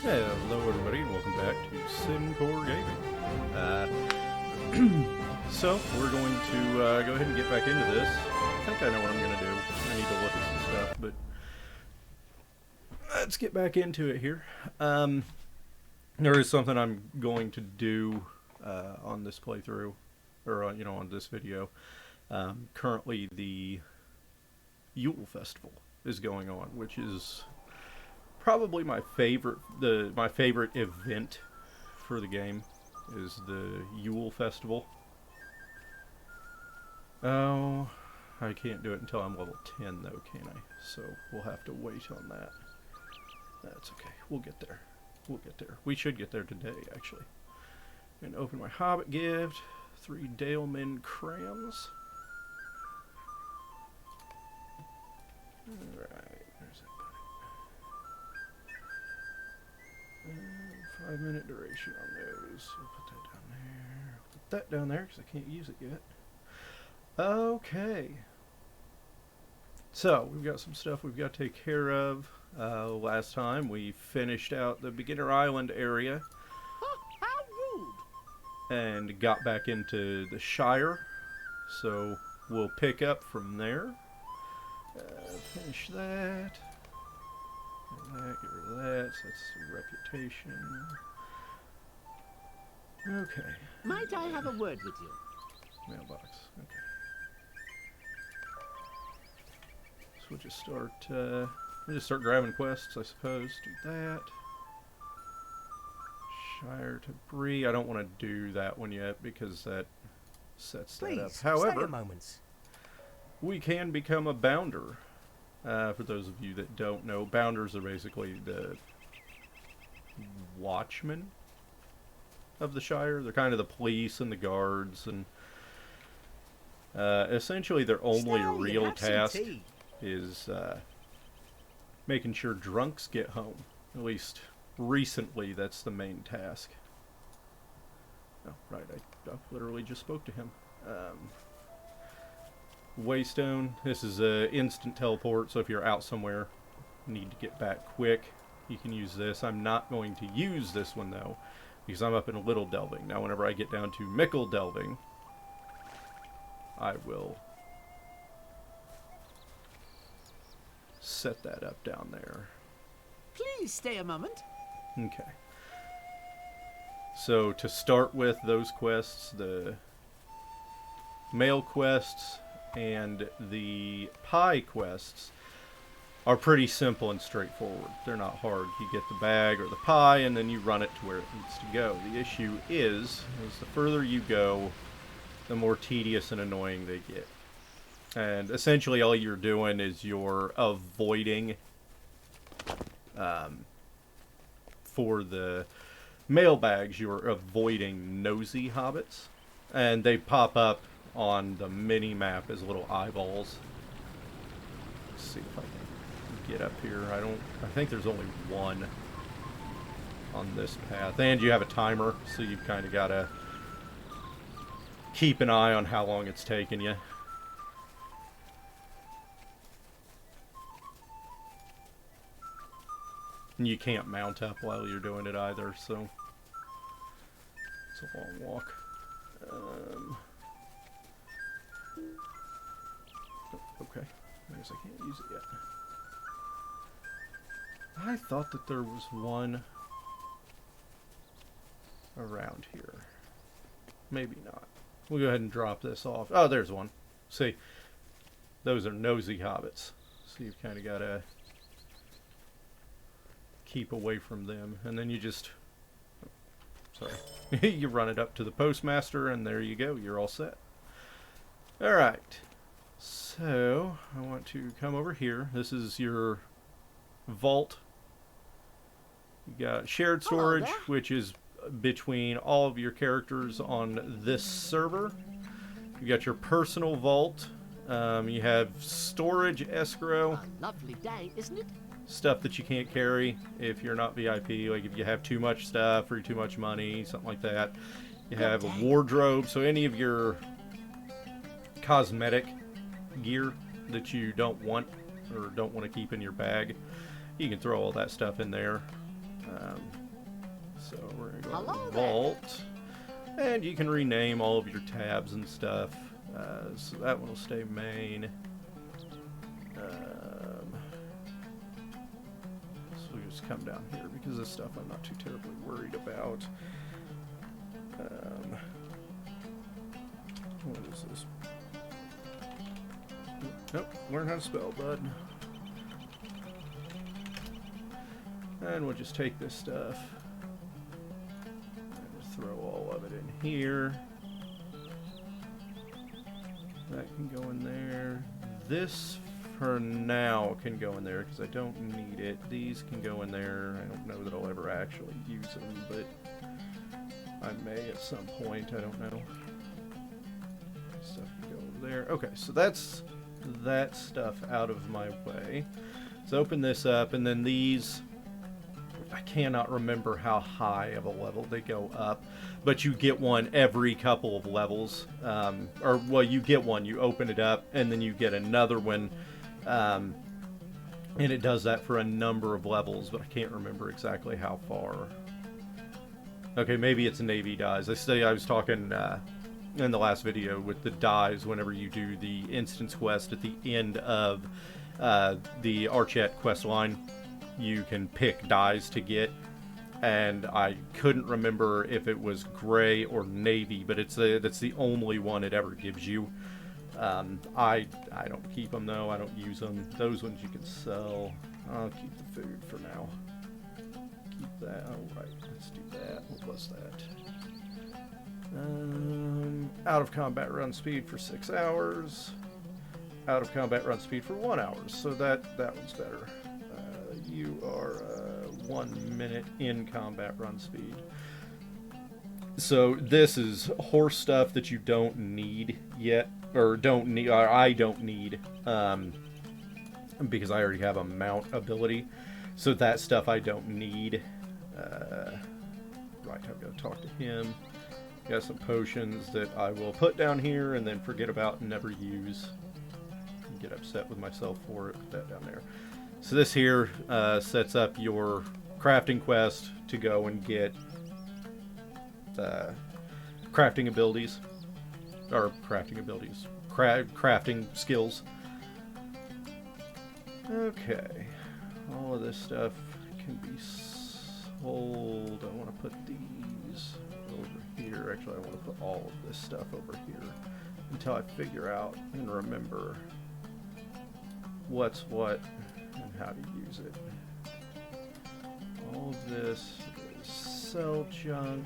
Hello everybody and welcome back to Sincore Gaming. So we're going to go ahead and get back into this. I think I know what I'm going to do. I need to look at some stuff, but let's get back into it here. There is something I'm going to do on this playthrough, or on this video. Currently the Yule Festival is going on, which is probably my favorite event for the game is the Yule Festival. Oh, I can't do it until I'm level 10 though, can I? So we'll have to wait on that. That's okay. We'll get there. We'll get there. We should get there today, actually. And open my Hobbit gift. 3 Daleman crams. Alright, there's that. 5-minute duration on those. We'll put that down there. Put that down there because I can't use it yet. Okay. So, we've got some stuff we've got to take care of. Last time we finished out the beginner island area. How rude! And got back into the Shire. So, we'll pick up from there. Finish that. Get rid of that. So that's reputation. Okay. Might I have a word with you? Mailbox. Okay. So we'll just start grabbing quests, I suppose. Do that. Shire to Bree. I don't want to do that one yet because that sets that up. However, stay a moment. We can become a bounder. For those of you that don't know, bounders are basically the watchmen of the Shire. They're kind of the police and the guards, and essentially their only real task is making sure drunks get home. At least recently, that's the main task. Oh, right, I literally just spoke to him. Waystone. This is a instant teleport, so if you're out somewhere, need to get back quick, you can use this. I'm not going to use this one though, because I'm up in Little Delving. Now whenever I get down to Mickle Delving, I will set that up down there. Please stay a moment. Okay. So to start with those quests, the mail quests and the pie quests are pretty simple and straightforward. They're not hard. You get the bag or the pie and then you run it to where it needs to go. The issue is the further you go, the more tedious and annoying they get. And essentially all you're doing is you're avoiding, for the mail bags, you're avoiding nosy hobbits. And they pop up on the mini-map as little eyeballs. Let's see if I can get up here. I think there's only one on this path. And you have a timer, so you've kind of got to keep an eye on how long it's taking you. And you can't mount up while you're doing it either, so it's a long walk. Okay, I guess I can't use it yet. I thought that there was one around here. Maybe not. We'll go ahead and drop this off. Oh, there's one. See, those are nosy hobbits. So you've kind of got to keep away from them. And then you just... Sorry. You run it up to the postmaster, and there you go. You're all set. Alright. So, I want to come over here. This is your vault. You got shared storage, which is between all of your characters on this server. You got your personal vault. You have storage escrow. A lovely day, isn't it? Stuff that you can't carry if you're not VIP, like if you have too much stuff or too much money, something like that. You have a wardrobe, so any of your cosmetic gear that you don't want or don't want to keep in your bag, you can throw all that stuff in there. So we're going to go Hello to the there. vault. And you can rename all of your tabs and stuff. So that one will stay main. So we'll just come down here because this stuff I'm not too terribly worried about. What is this? Nope, learn how to spell, bud. And we'll just take this stuff and just throw all of it in here. That can go in there. This, for now, can go in there because I don't need it. These can go in there. I don't know that I'll ever actually use them, but I may at some point. I don't know. Stuff can go over there. Okay, so that's that stuff out of my way. Let's open this up, and then these, I cannot remember how high of a level they go up, but you get one every couple of levels. Or, well, you get one, you open it up, and then you get another one. And it does that for a number of levels, but I can't remember exactly how far. Okay, maybe it's Navy dies. I was talking in the last video with the dies whenever you do the instance quest at the end of the Archette quest line. You can pick dies to get, and I couldn't remember if it was gray or navy, but that's the only one it ever gives you. I don't keep them though. I don't use them. Those ones you can sell. I'll keep the food for now. Keep that. Oh right, let's do that. What was that? Out of combat run speed for 6 hours. Out of combat run speed for 1 hour. So that one's better. You are 1 minute in combat run speed. So this is horse stuff that you don't need yet, or I don't need, because I already have a mount ability. So that stuff I don't need. Right, I've got to talk to him. Got some potions that I will put down here and then forget about and never use. Get upset with myself for it. Put that down there. So this here sets up your crafting quest to go and get crafting abilities. Or crafting skills. Okay. All of this stuff can be sold. I want to put these over here. Actually, I want to put all of this stuff over here until I figure out and remember what's what and how to use it. All of this is sell junk.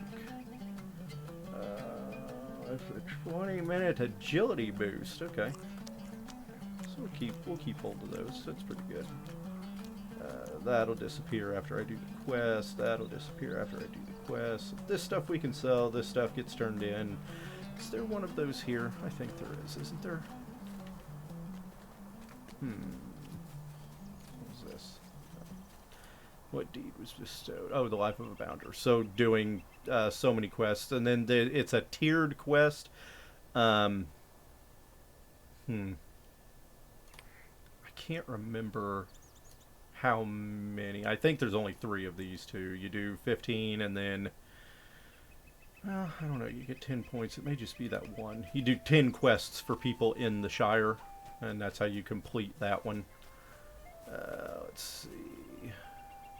A 20-minute agility boost. Okay. So we'll keep hold of those. That's pretty good. That'll disappear after I do the quest. That'll disappear after I do the quest. This stuff we can sell. This stuff gets turned in. Is there one of those here? I think there is. Isn't there? What was this? What deed was bestowed? Oh, the life of a bounder. So doing so many quests, and then it's a tiered quest. I can't remember how many. I think there's only 3 of these two. You do 15, and then I don't know. You get 10 points. It may just be that one. You do 10 quests for people in the Shire, and that's how you complete that one. Let's see.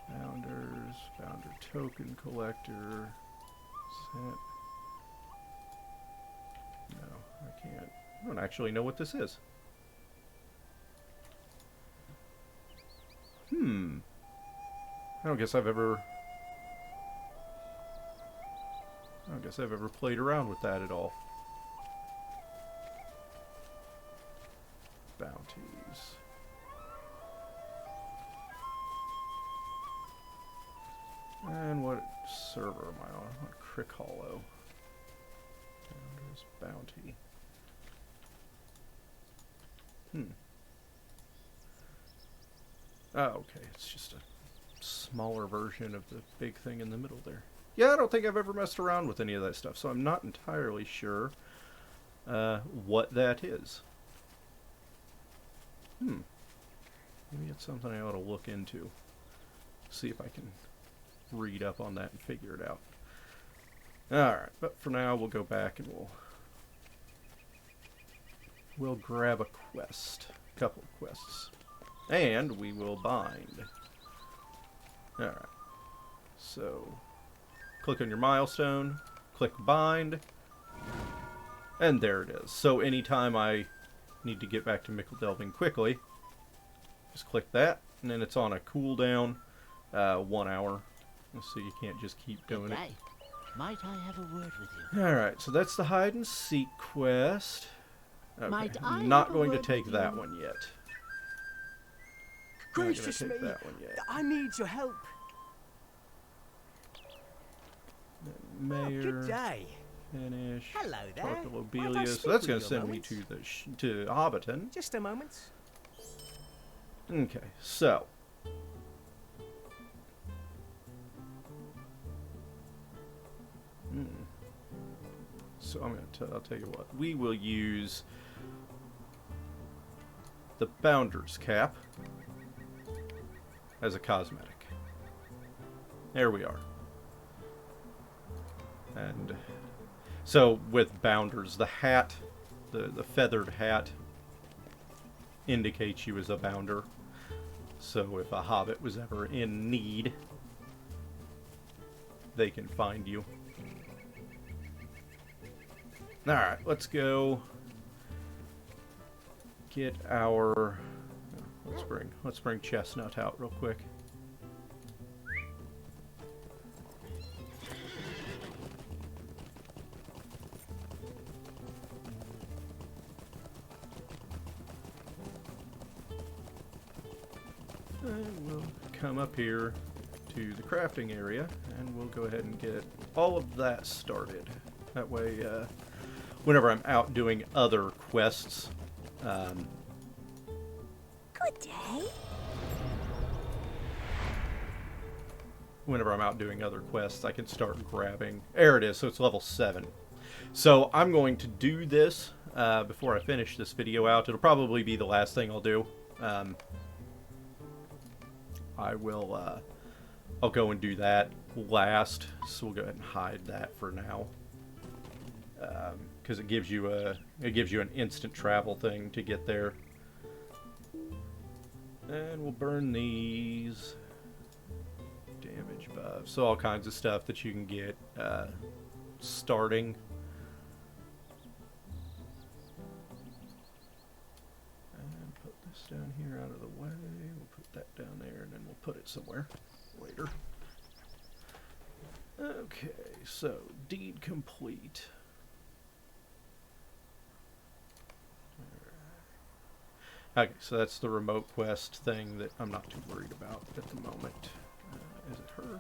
Bounders, Bounder token collector. Set. No, I can't. I don't actually know what this is. I don't guess I've ever played around with that at all. Bounties. And what server am I on? I'm on Crick Hollow. Bounders bounty. Oh, okay. It's just a smaller version of the big thing in the middle there. Yeah, I don't think I've ever messed around with any of that stuff, so I'm not entirely sure what that is. Maybe it's something I ought to look into. See if I can read up on that and figure it out. Alright, but for now we'll go back and we'll grab a quest. A couple of quests. And we will bind. Alright. So, click on your milestone, click bind, and there it is. So anytime I need to get back to Mickle Delving quickly, just click that, and then it's on a cooldown, 1 hour. So you can't just keep doing Good it. day. Might I have a word with you? Alright, so that's the hide and seek quest. Okay, Might I I'm not have a going to word take with that you? one yet. Gracious Not me, gonna take that one yet. I need your help. Mayor, Good day. finish. Hello there. Talk to Might I Lobelia. So speak that's with going you to a send me moment? to Hobbiton. Just a moment. Okay, so so I'm going to I'll tell you what. We will use the Bounder's Cap as a cosmetic. There we are. And so with Bounders, the hat, the feathered hat indicates you as a Bounder. So if a Hobbit was ever in need, they can find you. Alright, let's go get our... Let's bring Chestnut out real quick. And we'll come up here to the crafting area, and we'll go ahead and get all of that started. That way, whenever I'm out doing other quests, Good day. I can start grabbing. There it is, so it's level 7. So I'm going to do this before I finish this video out. It'll probably be the last thing I'll do. I'll go and do that last, so we'll go ahead and hide that for now, because it gives you an instant travel thing to get there. And we'll burn these damage buffs, so all kinds of stuff that you can get starting. And put this down here out of the way. We'll put that down there, and then we'll put it somewhere later. Okay, so deed complete. Okay, so that's the remote quest thing that I'm not too worried about at the moment. Is it her?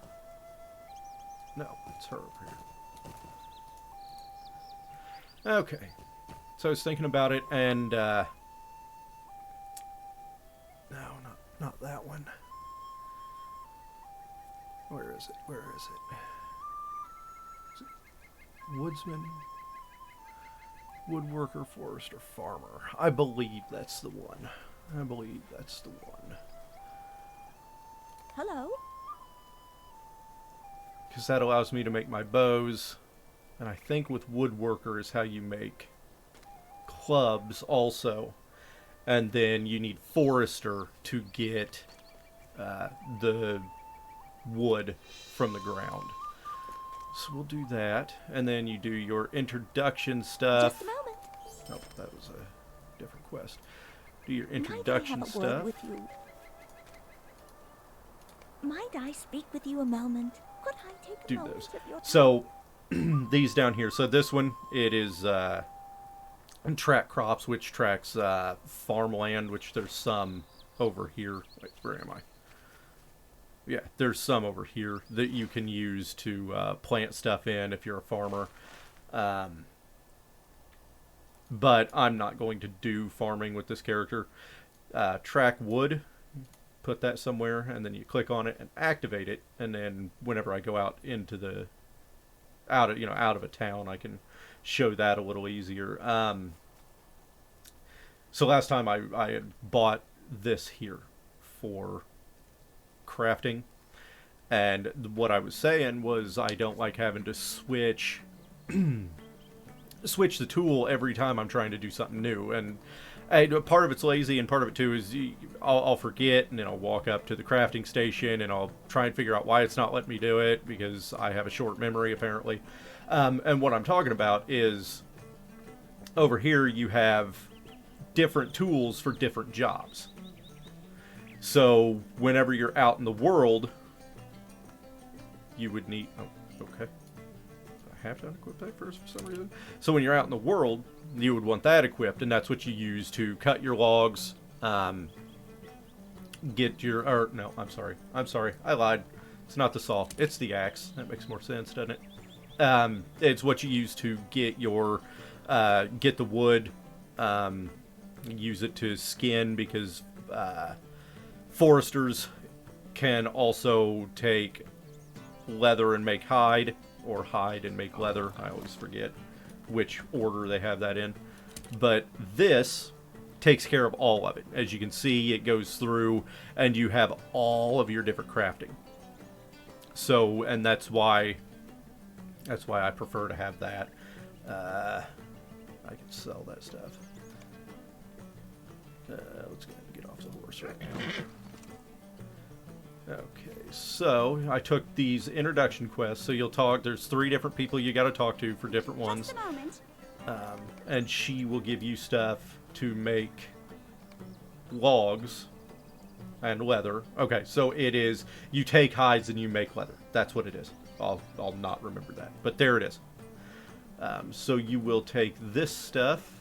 No, it's her over here. Okay, so I was thinking about it, and no, not that one. Where is it? Where is it? Is it Woodsman? Woodworker, forester, farmer. I believe that's the one. Hello? Because that allows me to make my bows. And I think with woodworker is how you make clubs also. And then you need forester to get the wood from the ground. So we'll do that. And then you do your introduction stuff. Just a moment. Oh, that was a different quest. Do your Might I introduction have a stuff. word with you? Might I speak with you a moment? Could I take a Do moment those. of your time? So these down here. So this one, it is track crops, which tracks farmland, which there's some over here. Wait, where am I? Yeah, there's some over here that you can use to plant stuff in if you're a farmer. But I'm not going to do farming with this character. Track wood, put that somewhere, and then you click on it and activate it. And then whenever I go out into the out of a town, I can show that a little easier. So last time I had bought this here for crafting, And what I was saying was I don't like having to switch the tool every time I'm trying to do something new. And part of it's lazy, and part of it too is I'll forget, and then I'll walk up to the crafting station and I'll try and figure out why it's not letting me do it, because I have a short memory apparently. And what I'm talking about is over here you have different tools for different jobs. So whenever you're out in the world, you would need... Oh, okay. I have to unequip that first for some reason. So when you're out in the world, you would want that equipped, and that's what you use to cut your logs, get your... Or, no, I'm sorry. I lied. It's not the saw. It's the axe. That makes more sense, doesn't it? It's what you use to get your... get the wood. Use it to skin, because foresters can also take leather and make hide, or hide and make leather. I always forget which order they have that in. But this takes care of all of it. As you can see, it goes through and you have all of your different crafting. So, and that's why I prefer to have that. I can sell that stuff. Let's get off the horse right now. Okay, so I took these introduction quests. So you'll talk. There's 3 different people you got to talk to for different ones. Just a moment. And she will give you stuff to make logs and leather. Okay, so it is you take hides and you make leather. That's what it is. I'll not remember that, but there it is. So you will take this stuff.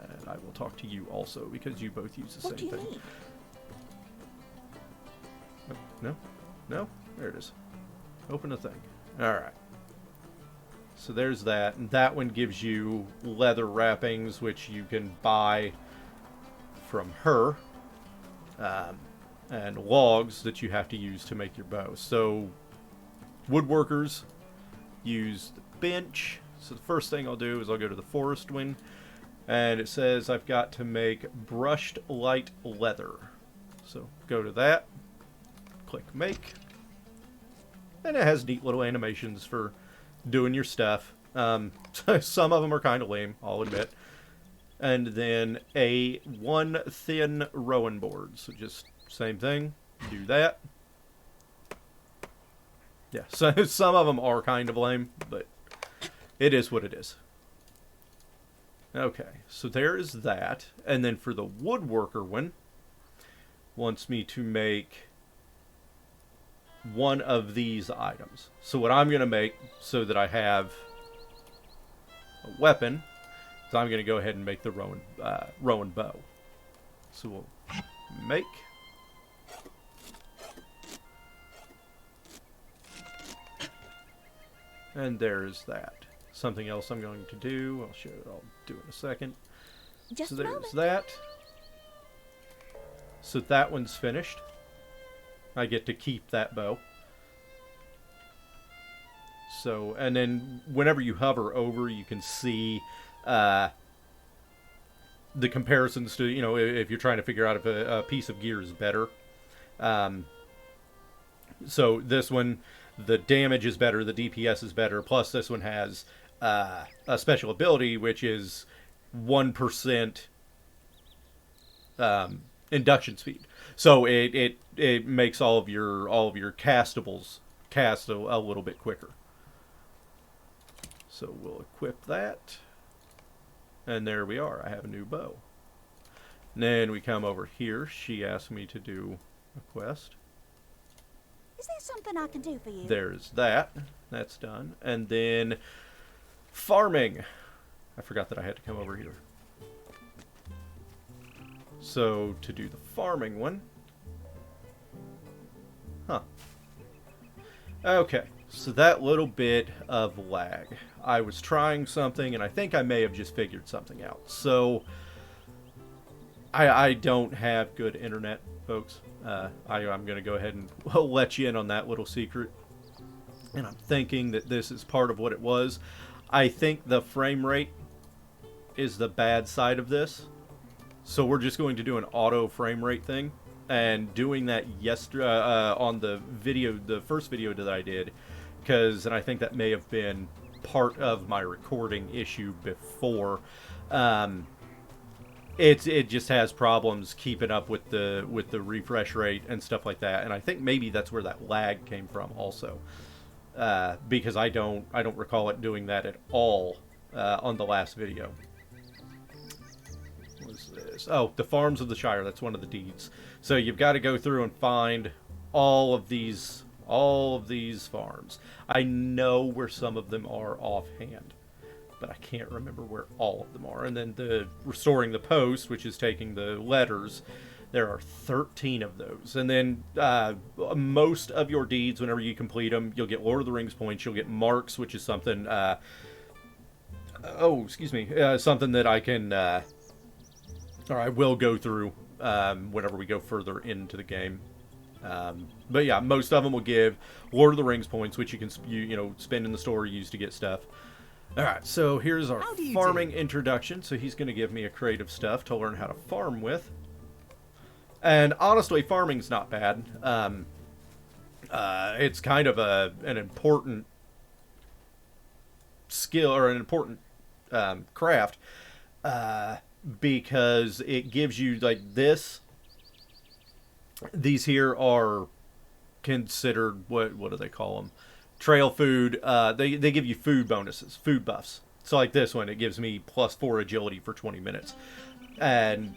And I will talk to you also, because you both use the What same do you thing. need? No? There it is. Open a thing. Alright. So there's that. And that one gives you leather wrappings, which you can buy from her. And logs that you have to use to make your bow. So woodworkers use the bench. So the first thing I'll do is I'll go to the forest one. And it says I've got to make brushed light leather. So go to that. Click make. And it has neat little animations for doing your stuff. Some of them are kind of lame, I'll admit. And then one thin rowan board. So just same thing. Do that. Yeah, so some of them are kind of lame, but it is what it is. Okay, so there is that. And then for the woodworker one, wants me to make one of these items. So what I'm going to make, so that I have a weapon, is I'm going to go ahead and make the rowan bow. So we'll make. And there's that. Something else I'm going to do. I'll do it in a second. Just So a there's moment. that. So that one's finished. I get to keep that bow. So, and then whenever you hover over, you can see the comparisons to, if you're trying to figure out if a piece of gear is better. So this one, the damage is better, the DPS is better, plus this one has a special ability, which is 1% induction speed. So it makes all of your castables cast a little bit quicker. So we'll equip that. And there we are. I have a new bow. And then we come over here. She asked me to do a quest. Is there something I can do for you? There's that. That's done. And then farming. I forgot that I had to come over here. So to do the farming one. Huh. Okay. So that little bit of lag. I was trying something and I think I may have just figured something out. So I don't have good internet, folks. I'm going to go ahead and let you in on that little secret. And I'm thinking that this is part of what it was. I think the frame rate is the bad side of this. So we're just going to do an auto frame rate thing. and doing that yesterday on the first video that I did, and I think that may have been part of my recording issue before. It just has problems keeping up with the refresh rate and stuff like that, and I think maybe that's where that lag came from also, because I don't recall it doing that at all on the last video. What is this? Oh, the Farms of the Shire. That's one of the deeds. So you've got to go through and find all of these farms. I know where some of them are offhand, but I can't remember where all of them are. And then the restoring the post, which is taking the letters, there are 13 of those. And then most of your deeds, whenever you complete them, you'll get Lord of the Rings points. You'll get marks, which is something something that I can or I will go through whenever we go further into the game. But yeah, most of them will give Lord of the Rings points, which you can spend in the store, use to get stuff. Alright, so here's our farming introduction. So he's going to give me a crate of stuff to learn how to farm with. And honestly, farming's not bad. It's kind of an important skill, or an important craft, because it gives you, like, these here are considered, what do they call them? Trail food. They give you food bonuses, food buffs. So like this one, it gives me +4 agility for 20 minutes. And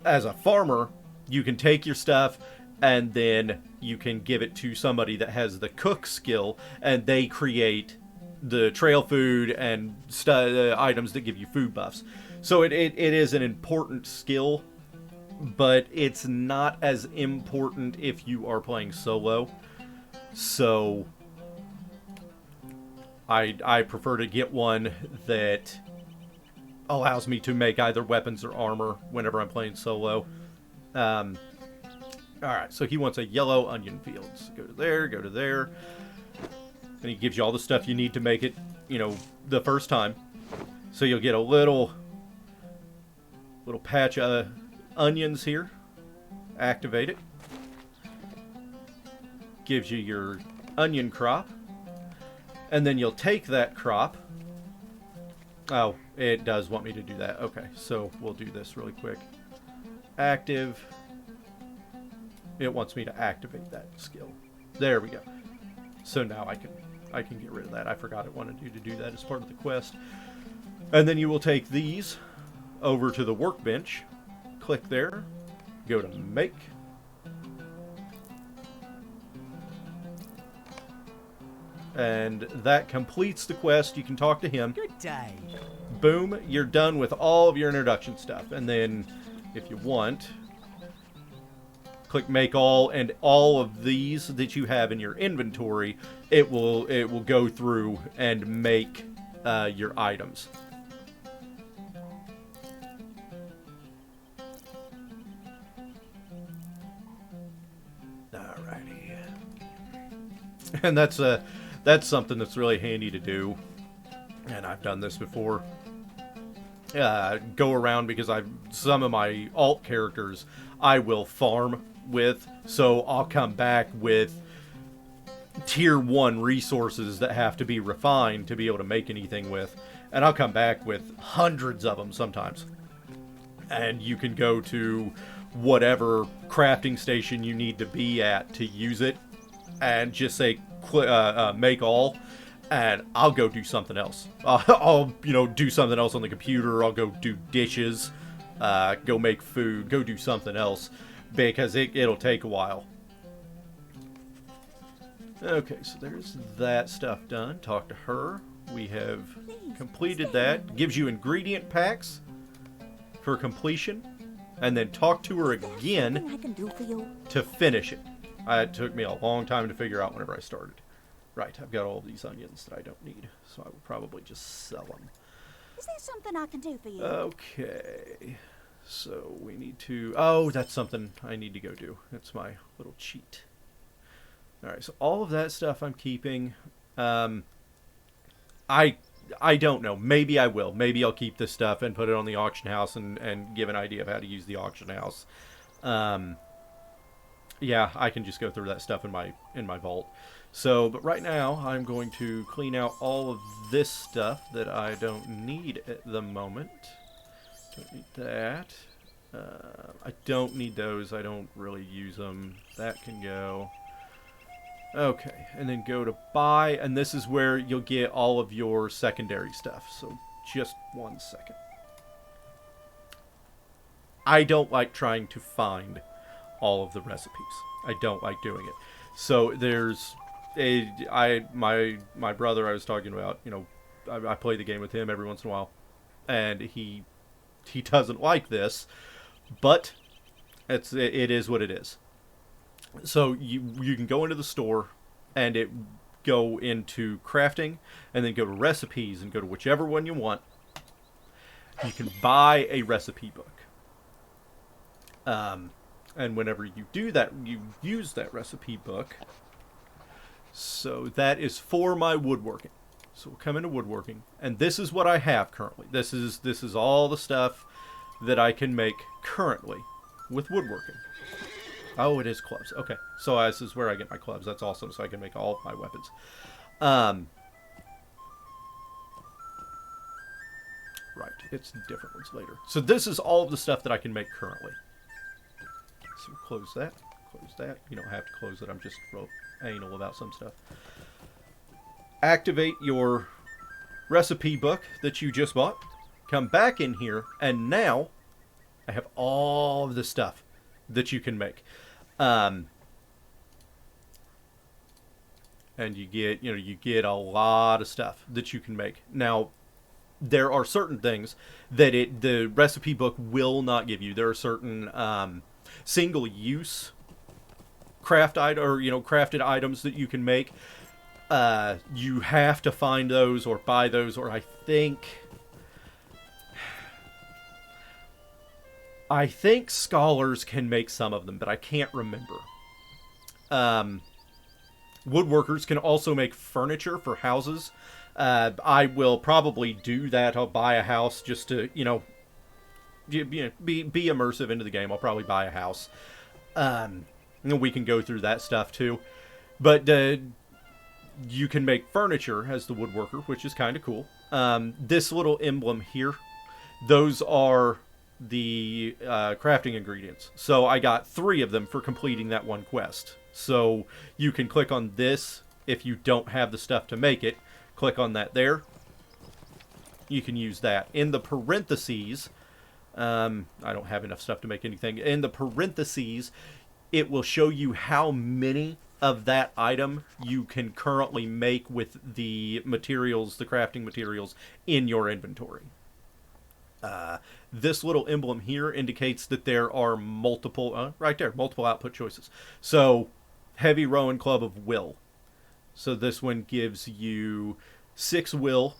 as a farmer, you can take your stuff and then you can give it to somebody that has the cook skill, and they create the trail food and items that give you food buffs. So it is an important skill, but it's not as important if you are playing solo. So I prefer to get one that allows me to make either weapons or armor whenever I'm playing solo. Alright, so he wants a yellow onion field. So go to there. And he gives you all the stuff you need to make it, the first time. So you'll get a little patch of onions here. Activate it. Gives you your onion crop. And then you'll take that crop. Oh, it does want me to do that. Okay, so we'll do this really quick. Active. It wants me to activate that skill. There we go. So now I can get rid of that. I forgot it wanted you to do that as part of the quest. And then you will take these over to the workbench. Click there. Go to make. And that completes the quest. You can talk to him. Good day. Boom, you're done with all of your introduction stuff. And then, if you want, click make all, and all of these that you have in your inventory, it will go through and make your items. Alrighty. And that's something that's really handy to do, and I've done this before. Go around, because some of my alt characters I will farm with, so I'll come back with tier 1 resources that have to be refined to be able to make anything with, and I'll come back with hundreds of them sometimes. And you can go to whatever crafting station you need to be at to use it, and just say make all, and I'll go do something else. I'll do something else on the computer. I'll go do dishes, go make food, go do something else, because it'll take a while. Okay, so there's that stuff done. Talk to her. We have completed that. Gives you ingredient packs for completion, and then talk to her again I can do for you. to finish it. It took me a long time to figure out whenever I started. Right, I've got all these onions that I don't need, so I will probably just sell them. Is there something I can do for you? Okay, so we need to... Oh, that's something I need to go do. That's my little cheat. Alright, so all of that stuff I'm keeping. I don't know. Maybe I will. Maybe I'll keep this stuff and put it on the auction house and give an idea of how to use the auction house. yeah, I can just go through that stuff in my vault. So, but right now I'm going to clean out all of this stuff that I don't need at the moment. Don't need that. I don't need those. I don't really use them. That can go. Okay, and then go to buy, and this is where you'll get all of your secondary stuff. So just 1 second. I don't like trying to find all of the recipes. I don't like doing it. So there's my brother I was talking about, you know, I play the game with him every once in a while, and he doesn't like this, but it is what it is. So you can go into the store and go into crafting and then go to recipes and go to whichever one you want. You can buy a recipe book. And whenever you do that, you use that recipe book. So that is for my woodworking. So we'll come into woodworking, and this is what I have currently. This is all the stuff that I can make currently with woodworking. Oh, it is clubs. Okay, so this is where I get my clubs. That's awesome. So I can make all of my weapons. Right, it's different ones later. So this is all of the stuff that I can make currently. So we'll close that. Close that. You don't have to close it. I'm just real anal about some stuff. Activate your recipe book that you just bought. Come back in here, and now I have all of the stuff that you can make. And you get a lot of stuff that you can make. Now, there are certain things that the recipe book will not give you. There are certain single-use crafted items that you can make. You have to find those or buy those, or I think scholars can make some of them, but I can't remember. Woodworkers can also make furniture for houses. I will probably do that. I'll buy a house just to, be immersive into the game. I'll probably buy a house. And we can go through that stuff too. But you can make furniture as the woodworker, which is kind of cool. This little emblem here, those are the crafting ingredients. So I got 3 of them for completing that one quest. So you can click on this if you don't have the stuff to make it. Click on that there. You can use that. In the parentheses, I don't have enough stuff to make anything. In the parentheses, it will show you how many of that item you can currently make with the materials, the crafting materials in your inventory. This little emblem here indicates that there are multiple, right there, multiple output choices. So, Heavy Rowan Club of Will. So this one gives you 6 will.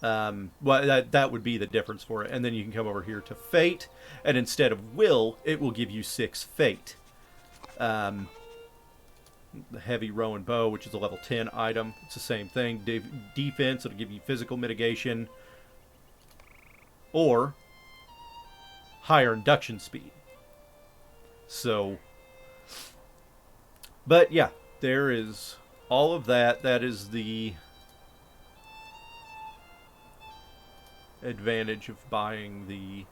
Well, that would be the difference for it. And then you can come over here to Fate, and instead of will, it will give you 6 Fate. The Heavy Rowan Bow, which is a level 10 item. It's the same thing. Defense, it'll give you physical mitigation. Or higher induction speed. So, but yeah, there is all of that. That is the advantage of buying the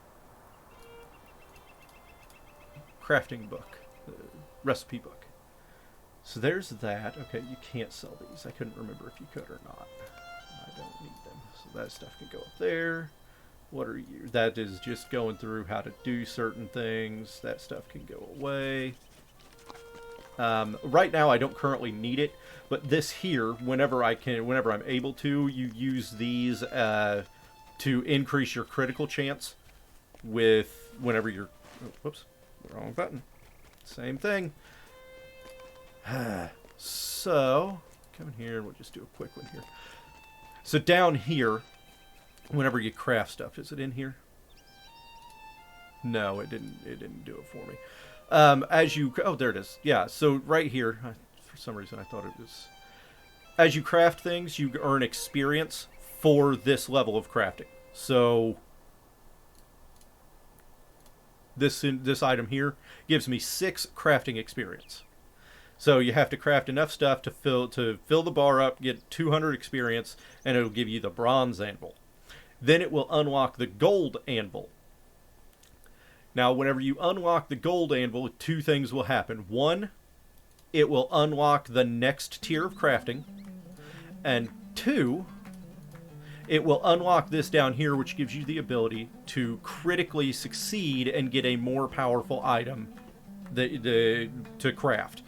crafting book, the recipe book. So there's that. Okay, you can't sell these. I couldn't remember if you could or not. I don't need them. So that stuff can go up there. What are you? That is just going through how to do certain things. That stuff can go away. Right now, I don't currently need it, but this here, whenever I'm able to, you use these to increase your critical chance with whenever you're. Oh, whoops, wrong button. Same thing. So come in here, and we'll just do a quick one here. So down here. Whenever you craft stuff, is it in here? No, it didn't do it for me. Oh, there it is. Yeah, so right here, for some reason I thought it was. As you craft things, you earn experience for this level of crafting. So this item here gives me 6 crafting experience. So you have to craft enough stuff to fill the bar up, get 200 experience, and it'll give you the bronze anvil. Then it will unlock the gold anvil. Now, whenever you unlock the gold anvil, 2 things will happen. 1, it will unlock the next tier of crafting. And 2, it will unlock this down here, which gives you the ability to critically succeed and get a more powerful item to craft.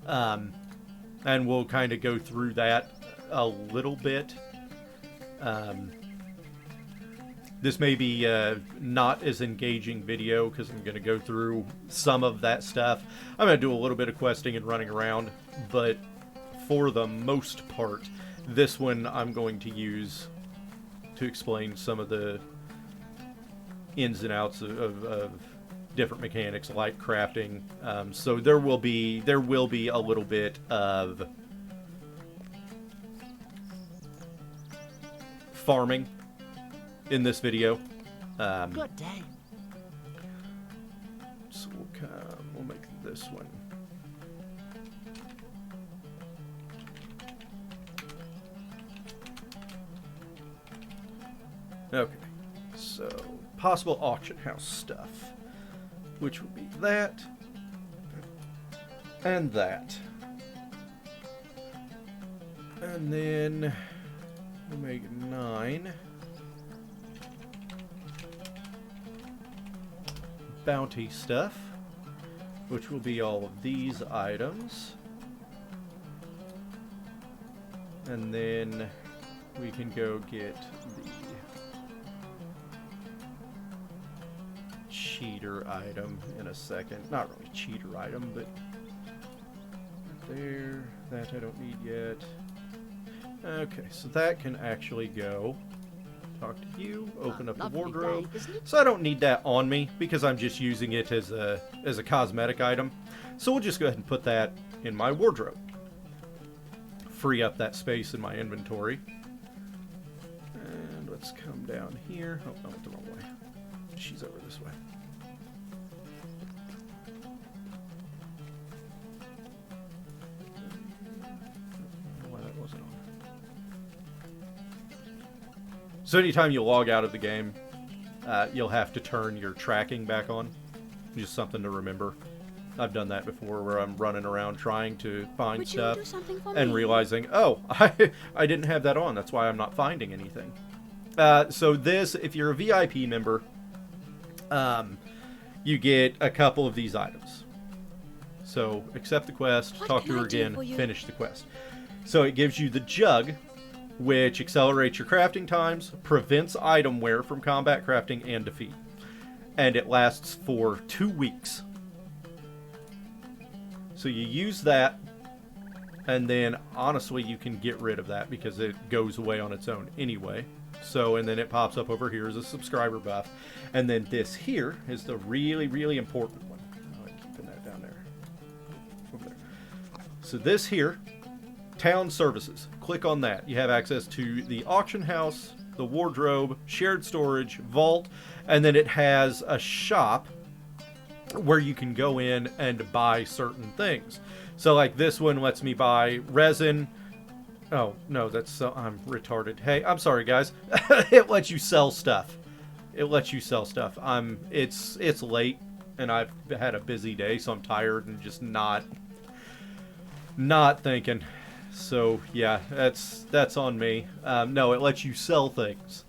And we'll kind of go through that a little bit. This may be not as engaging video because I'm going to go through some of that stuff. I'm going to do a little bit of questing and running around, but for the most part, this one I'm going to use to explain some of the ins and outs of different mechanics like crafting. So there will be a little bit of farming in this video. Good day. So we'll make this one. Okay, so possible auction house stuff, which would be that and that. And then we'll make 9. Bounty stuff, which will be all of these items. And then we can go get the cheater item in a second. Not really cheater item, but there. That I don't need yet. Okay, so that can actually go. Talk to you, open up the wardrobe. So I don't need that on me because I'm just using it as a cosmetic item. So we'll just go ahead and put that in my wardrobe. Free up that space in my inventory. And let's come down here. Oh, I went the wrong way. She's over this way. Why that wasn't on. So anytime you log out of the game, you'll have to turn your tracking back on. Just something to remember. I've done that before where I'm running around trying to find stuff and realizing, oh, I didn't have that on. That's why I'm not finding anything. So this, if you're a VIP member, you get a couple of these items. So accept the quest, talk to her again, finish the quest. So it gives you the jug, which accelerates your crafting times, prevents item wear from combat crafting and defeat. And it lasts for 2 weeks. So you use that, and then honestly you can get rid of that because it goes away on its own anyway. So, and then it pops up over here as a subscriber buff. And then this here is the really, really important one. Oh, I'm keeping that down there. Over there. So this here, Town Services. Click on that. You have access to the auction house, the wardrobe, shared storage, vault, and then it has a shop where you can go in and buy certain things. So like this one lets me buy resin. Oh, no, I'm retarded. Hey, I'm sorry, guys. It lets you sell stuff. It lets you sell stuff. It's late, and I've had a busy day, so I'm tired and just not thinking. So, yeah, that's on me. No, it lets you sell things.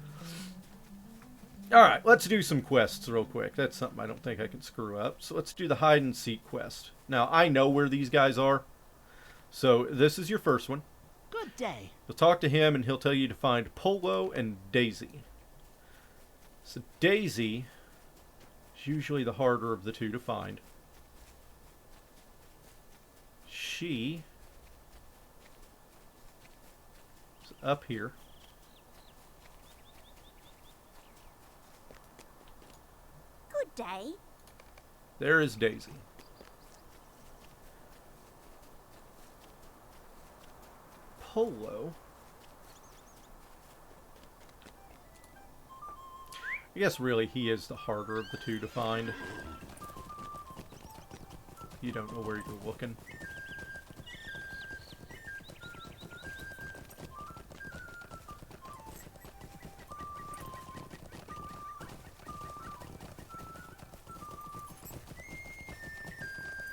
Alright, let's do some quests real quick. That's something I don't think I can screw up. So let's do the hide and seek quest. Now, I know where these guys are. So, this is your first one. Good day. You'll talk to him, and he'll tell you to find Polo and Daisy. So, Daisy is usually the harder of the two to find. She is up here. Good day. There is Daisy. Polo. I guess really he is the harder of the two to find. you don't know where you're looking.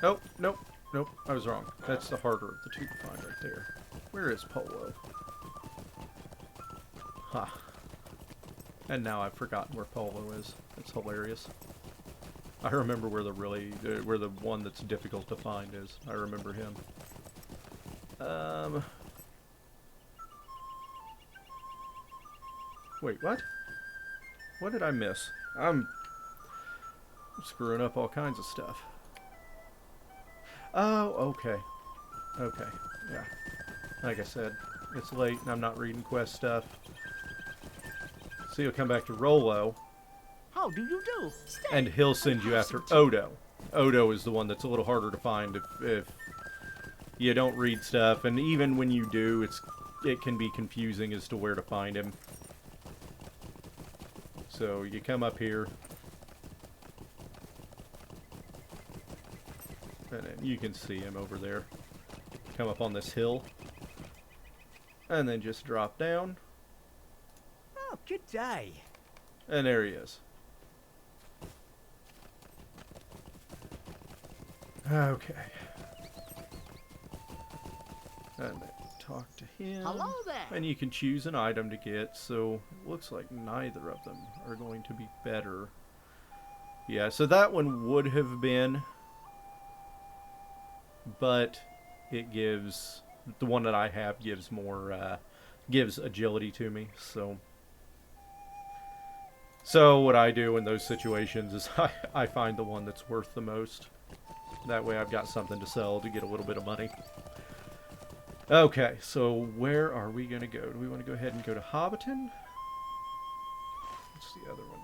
Oh, nope, nope, I was wrong. That's the harder of the two to find right there. Where is Polo? Ha. Huh. And now I've forgotten where Polo is. That's hilarious. I remember where where the one that's difficult to find is. I remember him. Wait, what? What did I miss? I'm screwing up all kinds of stuff. Oh, okay. Okay, yeah. Like I said, it's late and I'm not reading quest stuff. So you'll come back to Rollo. How do you do? Stay. And he'll send you after Odo. Odo is the one that's a little harder to find if you don't read stuff. And even when you do, it can be confusing as to where to find him. So you come up here. And then you can see him over there. Come up on this hill. And then just drop down. Oh, good day. And there he is. Okay. And then talk to him. Hello there. And you can choose an item to get, so it looks like neither of them are going to be better. Yeah, so that one would have been, but it gives, the one that I have gives more, gives agility to me, so. So what I do in those situations is I find the one that's worth the most. That way I've got something to sell to get a little bit of money. Okay, so where are we going to go? Do we want to go ahead and go to Hobbiton? What's the other one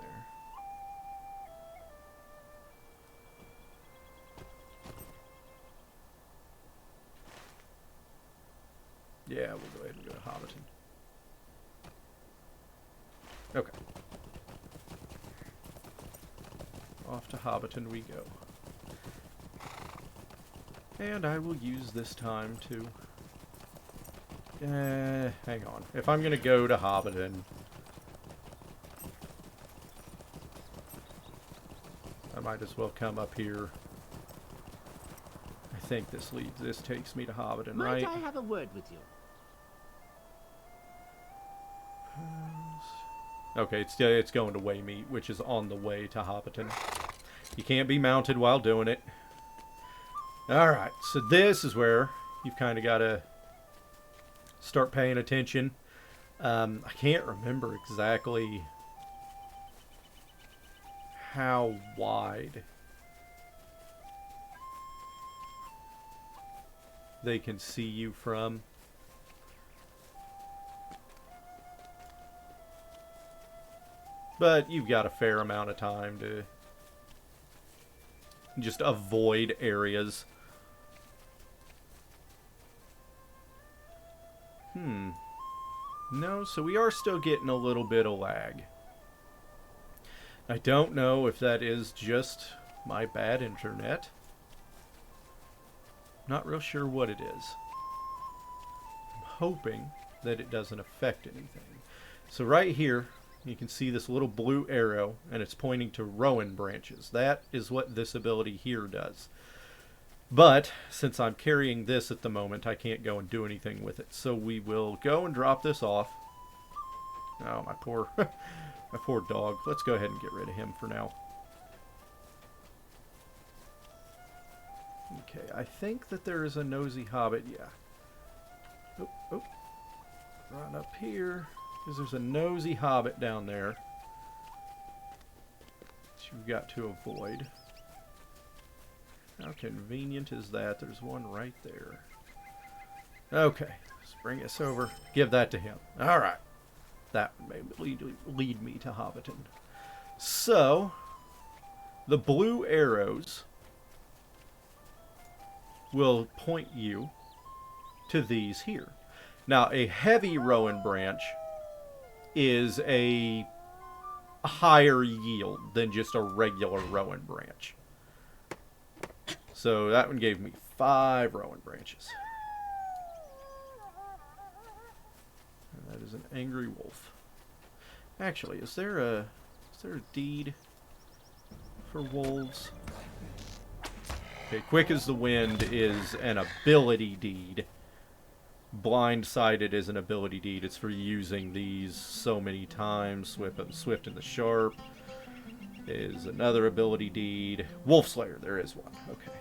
there? Yeah, we'll go ahead and go to Hobbiton. Okay. Off to Hobbiton we go. And I will use this time to... hang on. If I'm going to go to Hobbiton... I might as well come up here. I think this takes me to Hobbiton, right? Might I have a word with you? Okay, it's going to Waymeet, which is on the way to Hobbiton. You can't be mounted while doing it. Alright, so this is where you've kind of got to start paying attention. I can't remember exactly how wide they can see you from. But you've got a fair amount of time to just avoid areas. No, so we are still getting a little bit of lag. I don't know if that is just my bad internet. Not real sure what it is. I'm hoping that it doesn't affect anything. So right here, you can see this little blue arrow, and it's pointing to Rowan branches. That is what this ability here does. But, since I'm carrying this at the moment, I can't go and do anything with it. So we will go and drop this off. Oh, my poor, my poor dog. Let's go ahead and get rid of him for now. Okay, I think that there is a nosy hobbit, yeah. Oh, oh. Run up here, because there's a nosy hobbit down there that you've got to avoid. How convenient is that? There's one right there. Okay, let's bring us over. Give that to him. Alright. That may lead me to Hobbiton. So, the blue arrows will point you to these here. Now, a heavy Rowan branch is a higher yield than just a regular Rowan branch. So that one gave me 5 rowan branches. And that is an angry wolf. Actually, is there a deed for wolves? Okay, quick as the wind is an ability deed. Blindsided is an ability deed. It's for using these so many times. Swift and the Sharp is another ability deed. Wolf Slayer, there is one. Okay.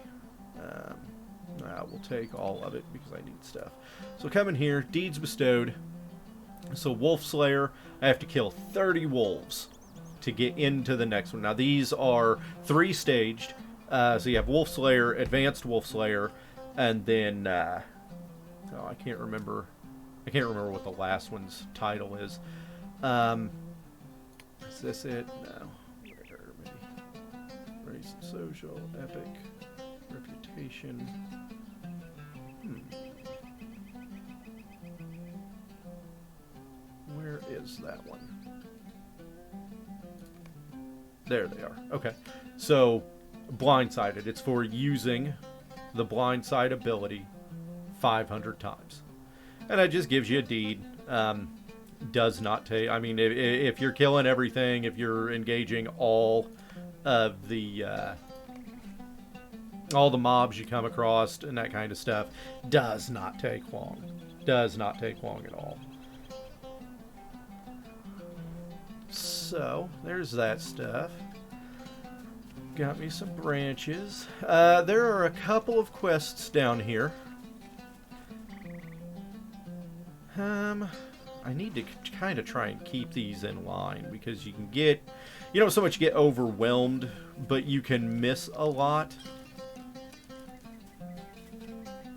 We'll take all of it because I need stuff. So come in here, deeds bestowed. So Wolf Slayer, I have to kill 30 wolves to get into the next one. Now these are 3-staged. So you have Wolf Slayer, Advanced Wolf Slayer, and then I can't remember what the last one's title is. Is this it? No. Race and Social, Epic, Reputation. Where is that one? There they are. Okay. So, Blindsided. It's for using the Blindside ability 500 times. And that just gives you a deed. Does not take... I mean, if you're killing everything, if you're engaging all of the mobs you come across and that kind of stuff, does not take long. Does not take long at all. So, there's that stuff. Got me some branches. There are a couple of quests down here. I need to kind of try and keep these in line because you can get, you don't so much get overwhelmed, but you can miss a lot.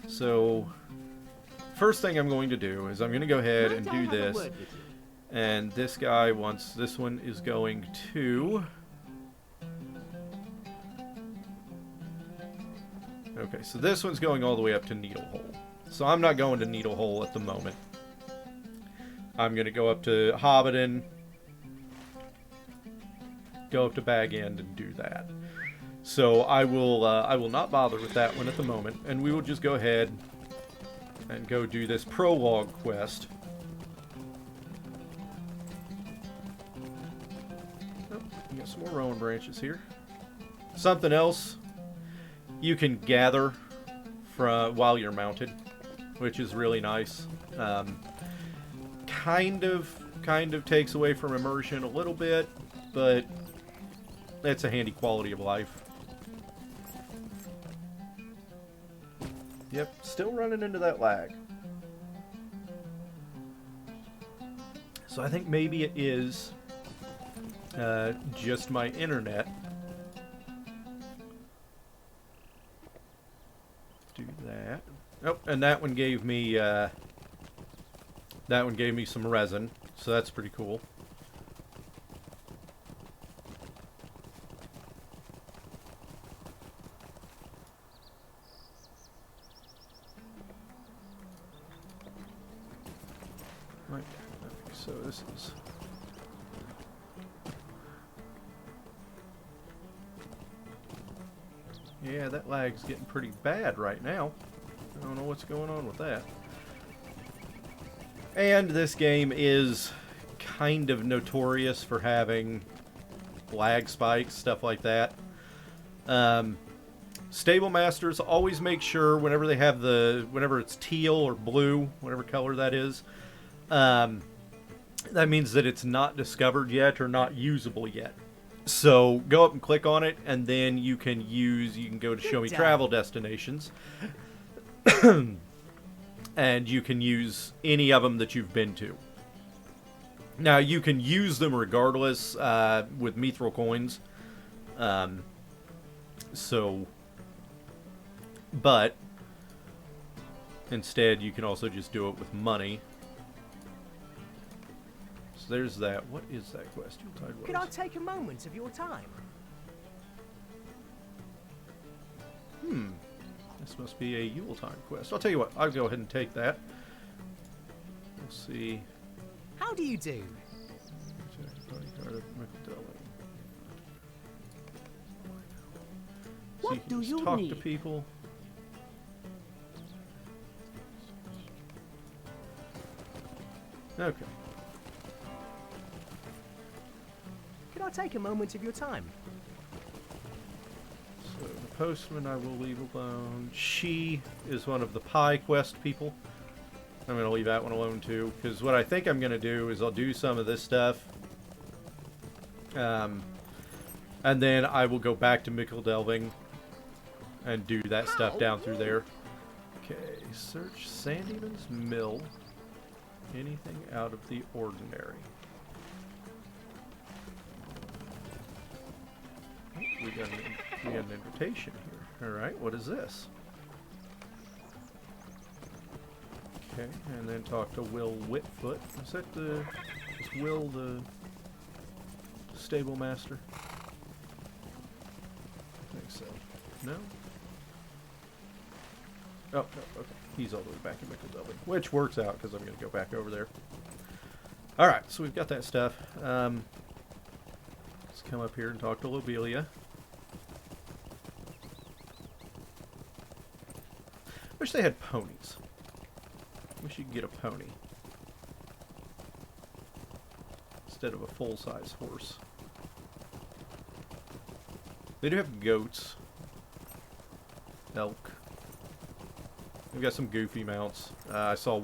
So, first thing I'm going to do is I'm going to go ahead and do this. And this guy wants, this one is going to... Okay, so this one's going all the way up to Needlehole. So I'm not going to Needlehole at the moment. I'm going to go up to Hobbiton, go up to Bag End and do that. So I will not bother with that one at the moment, and we will just go ahead and go do this prologue quest. Oh, we got some more rowan branches here. Something else you can gather from while you're mounted, which is really nice. Kind of takes away from immersion a little bit, but that's a handy quality of life. Yep, still running into that lag. So I think maybe it is just my internet. Do that. Oh, and that one gave me some resin, so that's pretty cool. Right. Okay, so this is... Yeah, that lag's getting pretty bad right now. I don't know what's going on with that. And this game is kind of notorious for having lag spikes, stuff like that. Stable Masters always make sure whenever they have whenever it's teal or blue, whatever color that is, that means that it's not discovered yet or not usable yet. So go up and click on it, and then you can go to Show Me Travel Destinations. And you can use any of them that you've been to. Now, you can use them regardless with mithril coins. But instead, you can also just do it with money. So there's that. What is that quest? Could I take a moment of your time? This must be a Yuletime quest. I'll tell you what, I'll go ahead and take that. We'll see. How do you do? So you What can do just you talk to need? people. Okay. Could I take a moment of your time? So the postman I will leave alone. She is one of the pie quest people. I'm going to leave that one alone too, because what I think I'm going to do is I'll do some of this stuff. And then I will go back to Mickle Delving and do that stuff down through there. Okay, search Sandyman's Mill. Anything out of the ordinary. Oh, we got an invitation here. Alright, what is this? Okay, and then talk to Will Whitfoot. Is Will the stable master? I think so. No? Oh, no, okay. He's all the way back in Mickle Delving, which works out because I'm going to go back over there. Alright, so we've got that stuff. Let's come up here and talk to Lobelia. Wish they had ponies. Wish you could get a pony instead of a full-size horse. They do have goats. Elk. We've got some goofy mounts. I saw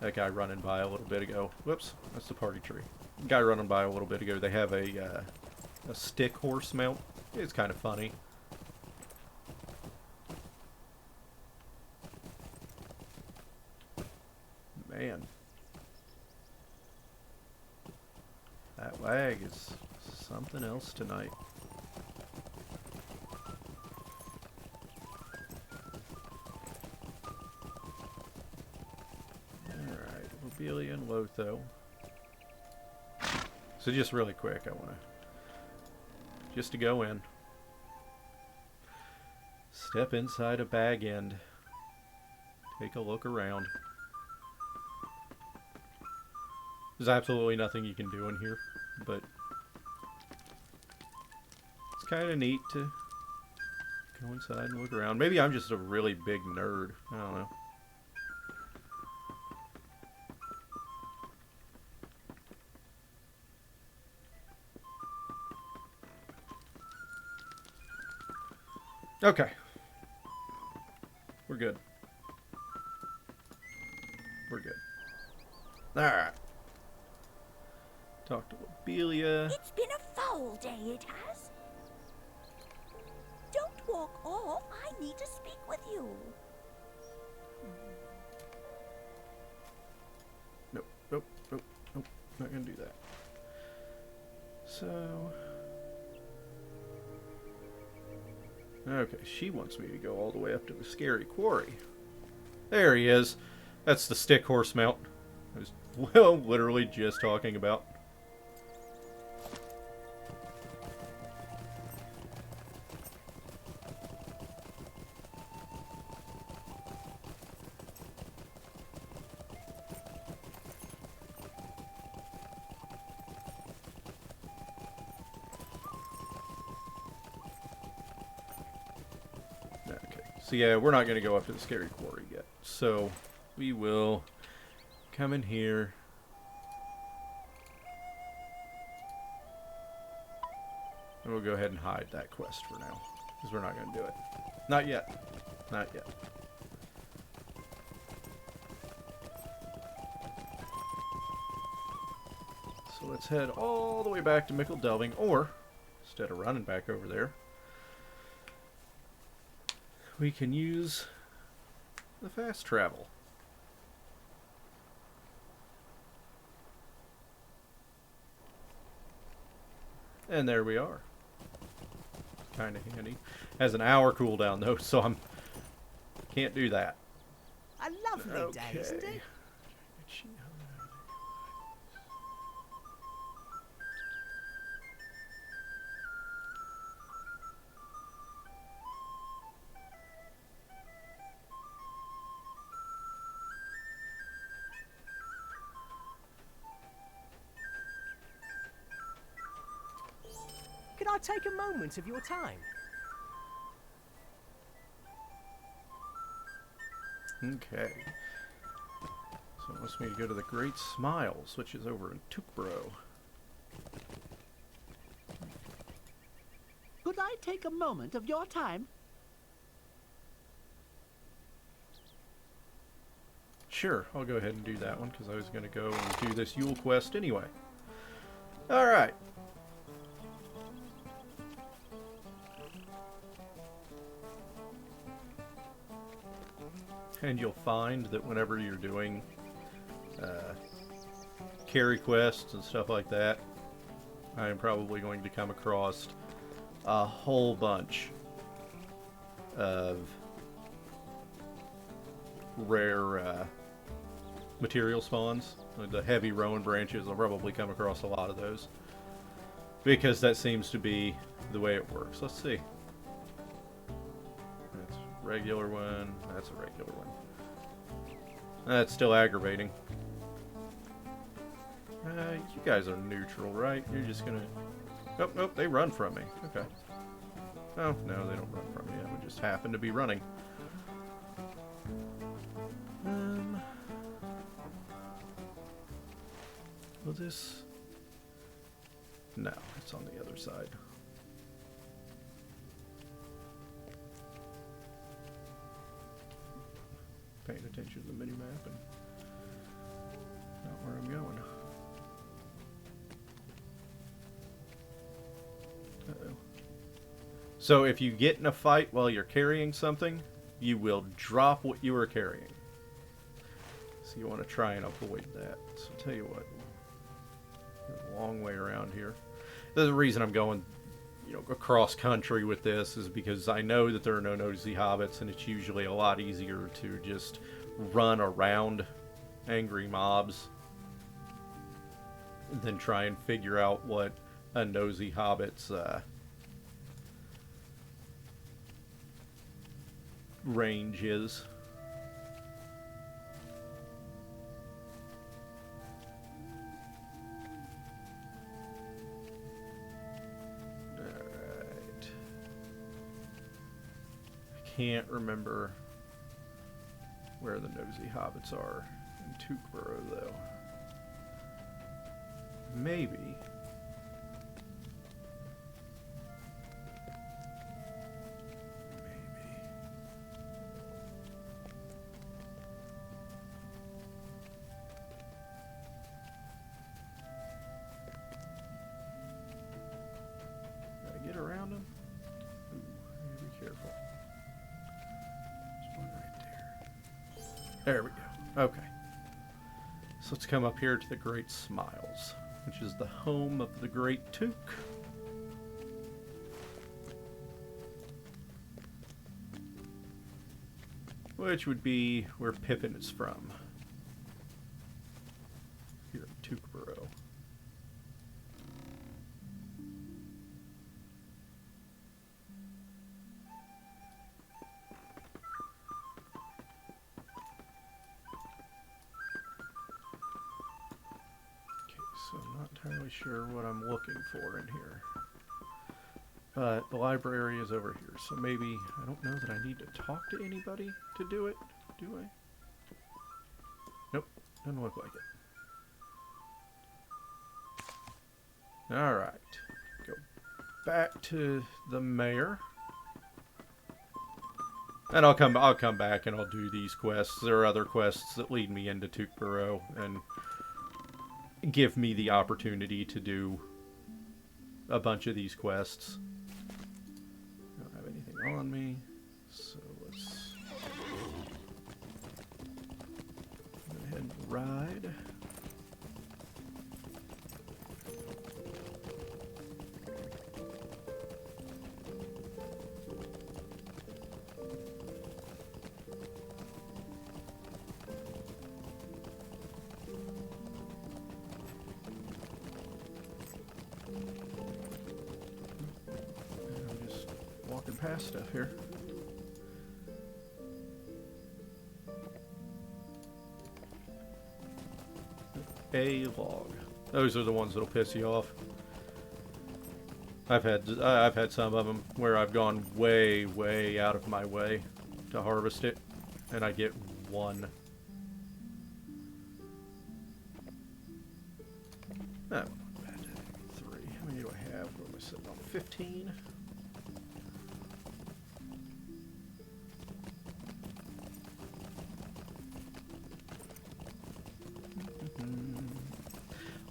that guy running by a little bit ago. Whoops, that's the party tree. Guy running by a little bit ago. They have a stick horse mount. It's kind of funny. Man. That lag is something else tonight. Alright, Lobelia and Lotho. So just really quick, I want to go in. Step inside a bag end. Take a look around. There's absolutely nothing you can do in here, but it's kind of neat to go inside and look around. Maybe I'm just a really big nerd. I don't know. Okay. We're good. We're good. Alright. Talk to Lobelia. It's been a foul day, it has. Don't walk off. I need to speak with you. Nope, nope, nope, nope. Not gonna do that. So... Okay, she wants me to go all the way up to the scary quarry. There he is. That's the stick horse mount I was, well, literally just talking about. So yeah, we're not going to go up to the scary quarry yet. So we will come in here. And we'll go ahead and hide that quest for now. Because we're not going to do it. Not yet. Not yet. So let's head all the way back to Mickle Delving. Or, instead of running back over there, we can use the fast travel. And there we are. Kind of handy. Has an hour cooldown though, so can't do that. A lovely day, isn't it? Could I take a moment of your time? Okay. So it wants me to go to the Great Smiles, which is over in Tookboro. Could I take a moment of your time? Sure, I'll go ahead and do that one, because I was going to go and do this Yule quest anyway. Alright. And you'll find that whenever you're doing carry quests and stuff like that, I am probably going to come across a whole bunch of rare material spawns. The heavy rowan branches, I'll probably come across a lot of those, because that seems to be the way it works. Let's see. That's a regular one. That's a regular one. That's still aggravating. You guys are neutral, right? You're just gonna... Oh, nope, they run from me. Okay. Oh, no, they don't run from me. I would just happen to be running. Will this... No, it's on the other side. Paying attention to the mini-map and not where I'm going. Uh-oh. So if you get in a fight while you're carrying something, you will drop what you are carrying. So you want to try and avoid that. So I'll tell you what, a long way around here. The reason I'm going, across country with this is because I know that there are no nosy hobbits, and it's usually a lot easier to just run around angry mobs than try and figure out what a nosy hobbit's range is. Alright. I can't remember where the nosy hobbits are in Tookboro, though. Maybe. Get around them. Ooh, be careful. There's one right there. There we go. Okay. So let's come up here to the Great Smiles, which is the home of the Great Took. Which would be where Pippin is from. Here in Tookboro. So I'm not entirely sure what I'm looking for in here. But the library is over here, so maybe, I don't know that I need to talk to anybody to do it, do I? Nope, doesn't look like it. Alright, go back to the mayor. And I'll come back and I'll do these quests. There are other quests that lead me into Tookboro and give me the opportunity to do a bunch of these quests. I don't have anything on me, so let's go ahead and ride. Past stuff here. A log. Those are the ones that'll piss you off. I've had some of them where I've gone way out of my way to harvest it, and I get 1. Oh, 3. How many do I have? What am I sitting on? 15?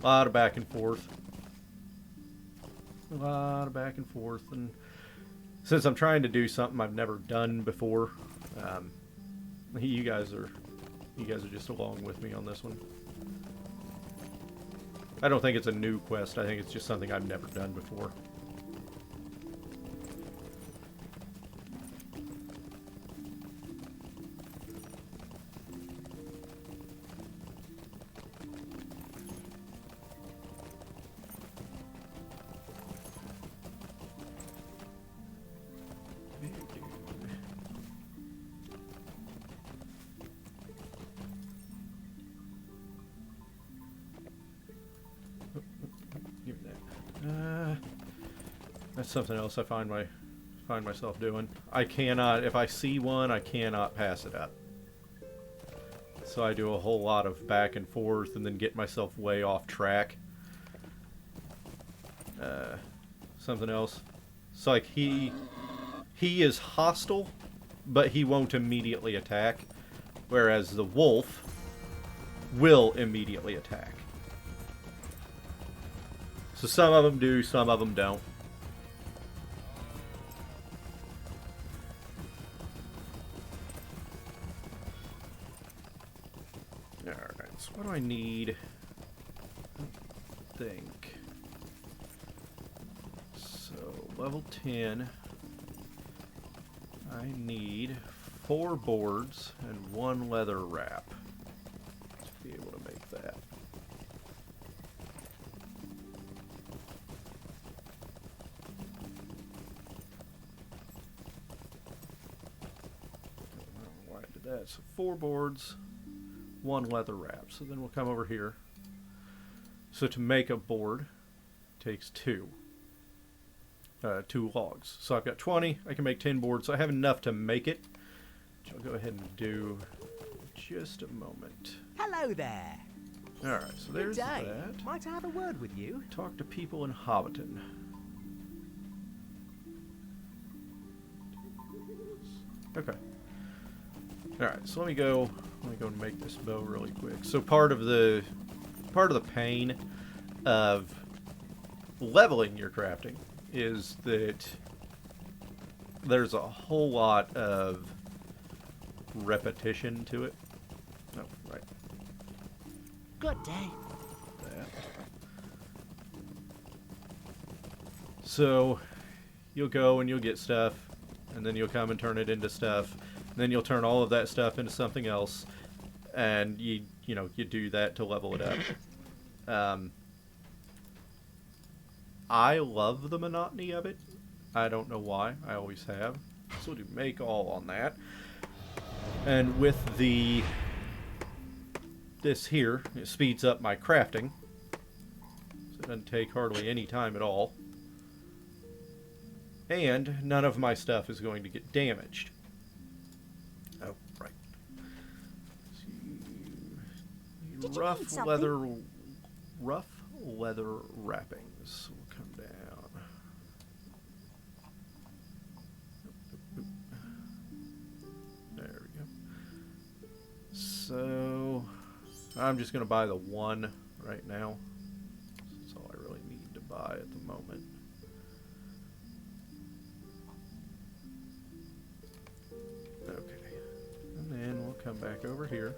A lot of back and forth. A lot of back and forth, and since I'm trying to do something I've never done before, you guys are just along with me on this one. I don't think it's a new quest. I think it's just something I've never done before. Give me that. That's something else I find myself doing. I cannot, if I see one, I cannot pass it up. So I do a whole lot of back and forth and then get myself way off track. Something else. It's like he is hostile, but he won't immediately attack, whereas the wolf will immediately attack. So some of them do, some of them don't. Alright, so what do I need? I think. So, level 10. I need 4 boards and 1 leather wrap to be able to make that. That. So 4 boards, 1 leather wrap. So then we'll come over here. So to make a board takes 2 logs. So I've got 20. I can make 10 boards. So I have enough to make it, which I'll go ahead and do in just a moment. Hello there. All right. So there's Good day. that. Might I have a word with you? Talk to people in Hobbiton. Okay. Alright, so let me go and make this bow really quick. So part of the pain of leveling your crafting is that there's a whole lot of repetition to it. Oh, right. Good day. That. So you'll go and you'll get stuff, and then you'll come and turn it into stuff. Then you'll turn all of that stuff into something else, and you do that to level it up. I love the monotony of it. I don't know why. I always have. So we'll do make all on that. And with this here, it speeds up my crafting. So it doesn't take hardly any time at all. And none of my stuff is going to get damaged. Oh, right. Did you Rough need something? leather wrappings will come down. There we go. So I'm just going to buy the 1 right now. That's all I really need to buy at the moment. Okay. And then we'll come back over here.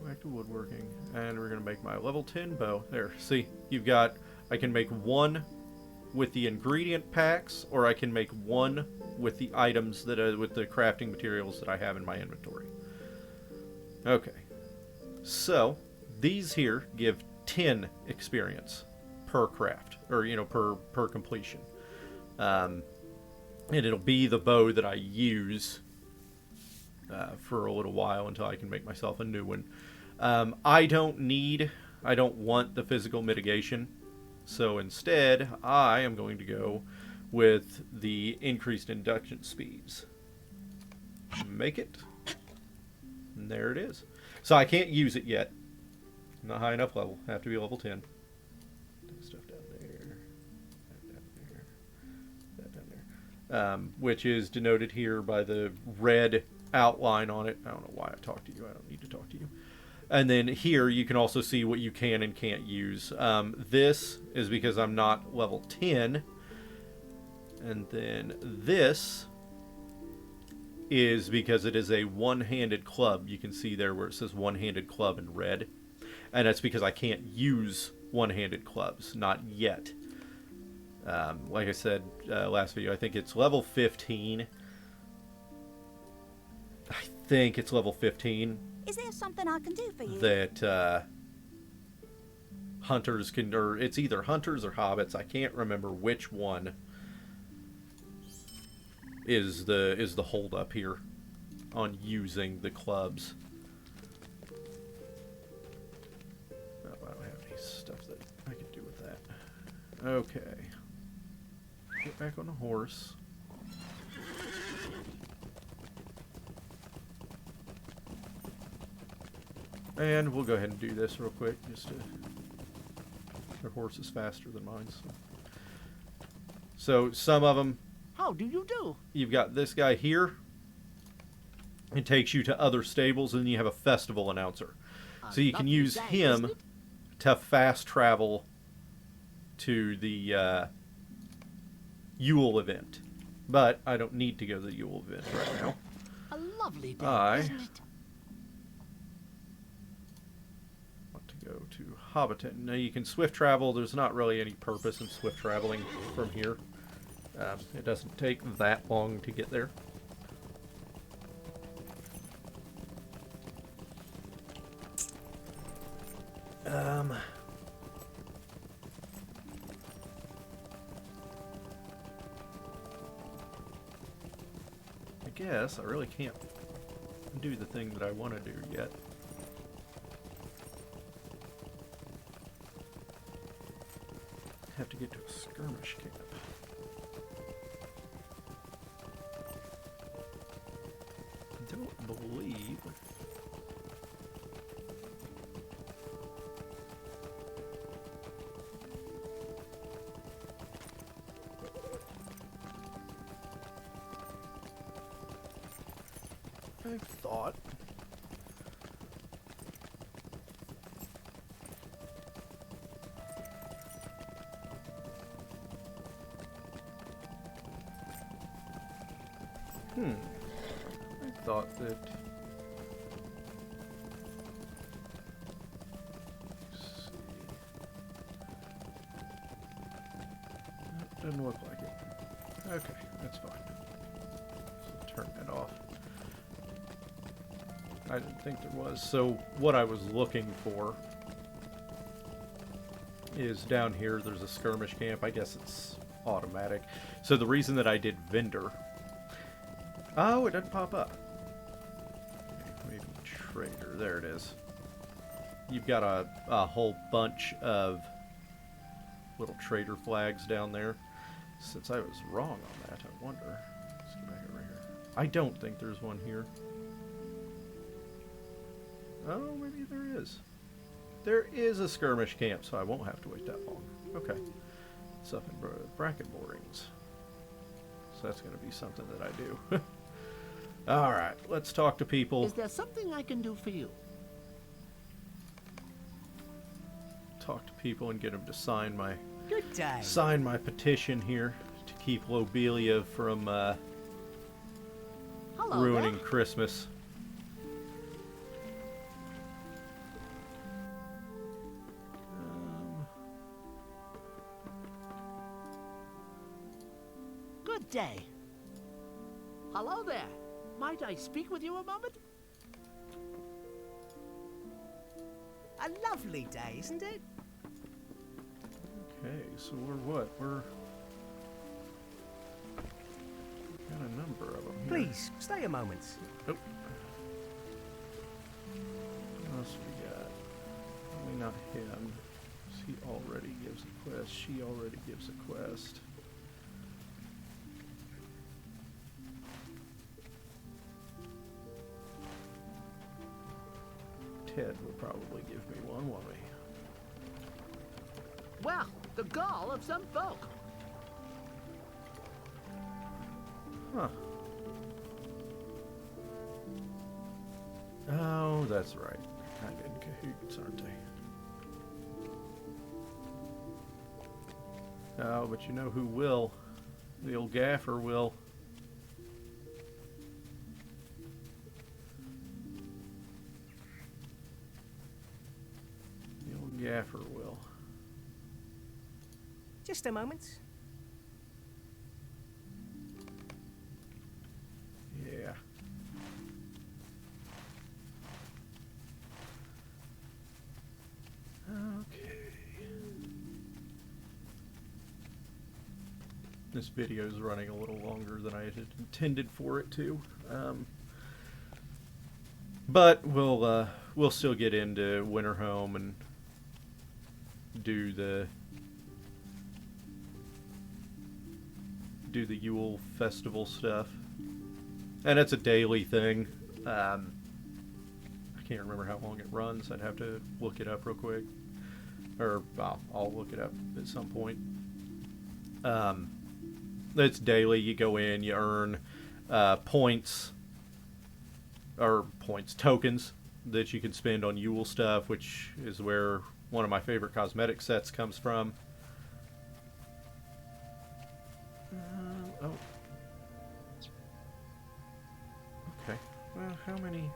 Back to woodworking. And we're going to make my level 10 bow. There. See, you've got... I can make 1 with the ingredient packs, or I can make 1 with the items that are... with the crafting materials that I have in my inventory. Okay. So, these here give 10 experience per craft. Or, per completion. And it'll be the bow that I use for a little while until I can make myself a new one. I don't want the physical mitigation, so instead I am going to go with the increased induction speeds. make it. And there it is. So I can't use it yet. Not high enough level. Have to be level 10. Stuff down there. That down there. That down there. Which is denoted here by the red outline on it. I don't know why I talk to you. I don't need to talk to you. And then here you can also see what you can and can't use. This is because I'm not level 10. And then this is because it is a one-handed club. You can see there where it says one-handed club in red. And that's because I can't use one-handed clubs. Not yet. Like I said last video, I think it's level 15. I think it's level 15. Is there something I can do for you? That hunters can, or it's either hunters or hobbits. I can't remember which one is the hold up here on using the clubs. Oh, I don't have any stuff that I can do with that. Okay. Get back on the horse. And we'll go ahead and do this real quick, just to... Their horse is faster than mine, so some of them... How do you do? You've got this guy here. It takes you to other stables, and then you have a festival announcer. So you can use him to fast travel to the Yule event. But I don't need to go to the Yule event right now. A lovely day, isn't it? Go to Hobbit. Now you can swift travel. There's not really any purpose in swift traveling from here. It doesn't take that long to get there. I guess I really can't do the thing that I want to do yet. Have to get to a skirmish camp. I don't believe... I thought... I thought that... Let's see. That doesn't look like it. Okay, that's fine. So turn that off. I didn't think there was. So what I was looking for is down here. There's a skirmish camp. I guess it's automatic. So the reason that I did vendor... Oh, it doesn't pop up. Maybe trader. There it is. You've got a whole bunch of little trader flags down there. Since I was wrong on that, I wonder. Let's get back over here. I don't think there's one here. Oh, maybe there is. There is a skirmish camp, so I won't have to wait that long. Okay. It's up in bracket borings. So that's going to be something that I do. Alright, let's talk to people. Is there something I can do for you? Talk to people and get them to sign my Good day. petition here to keep Lobelia from Hello ruining there. Christmas. Good day. Hello there. Might I speak with you a moment? A lovely day, isn't it? Okay, so we're what? We're... got a number of them here. Please, stay a moment. Oh. What else we got? Probably not him. He already gives a quest. She already gives a quest. Ted would probably give me one, won't he? Well, the gall of some folk. Huh. Oh, that's right. Kind of in cahoots, aren't they? Oh, but you know who will? The old gaffer will. The old gaffer will. Just a moment. Yeah. Okay. This video is running a little longer than I had intended for it to, but we'll still get into Winterhome and do the Yule Festival stuff, and it's a daily thing. I can't remember how long it runs. I'd have to look it up real quick, or I'll look it up at some point. It's daily. You go in, you earn tokens that you can spend on Yule stuff, which is where one of my favorite cosmetic sets comes from. Oh. Okay. Well, how many?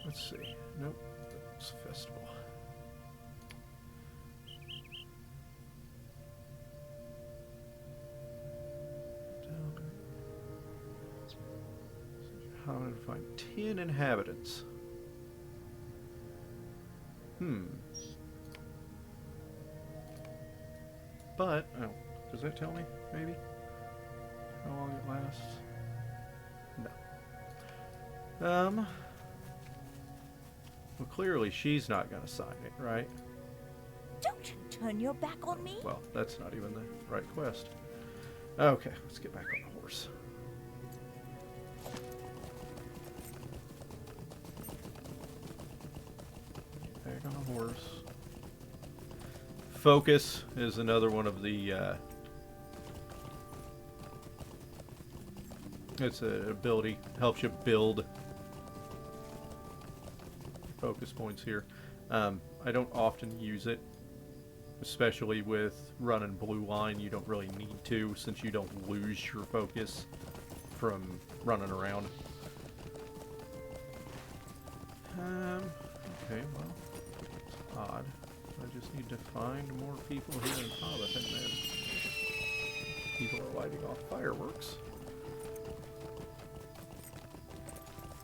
Let's see. Nope. It's a festival. How to find 10 inhabitants. But, oh, does that tell me, maybe? How long it lasts? No. Well, clearly she's not going to sign it, right? Don't turn your back on me. Well, that's not even the right quest. Okay, let's get back on the horse. Back on the horse. Focus is another one of the it's an ability, helps you build focus points here. I don't often use it, especially with running blue line. You don't really need to, since you don't lose your focus from running around. Okay, well, it's odd. I just need to find more people here in Hobbit, and then people are lighting off fireworks.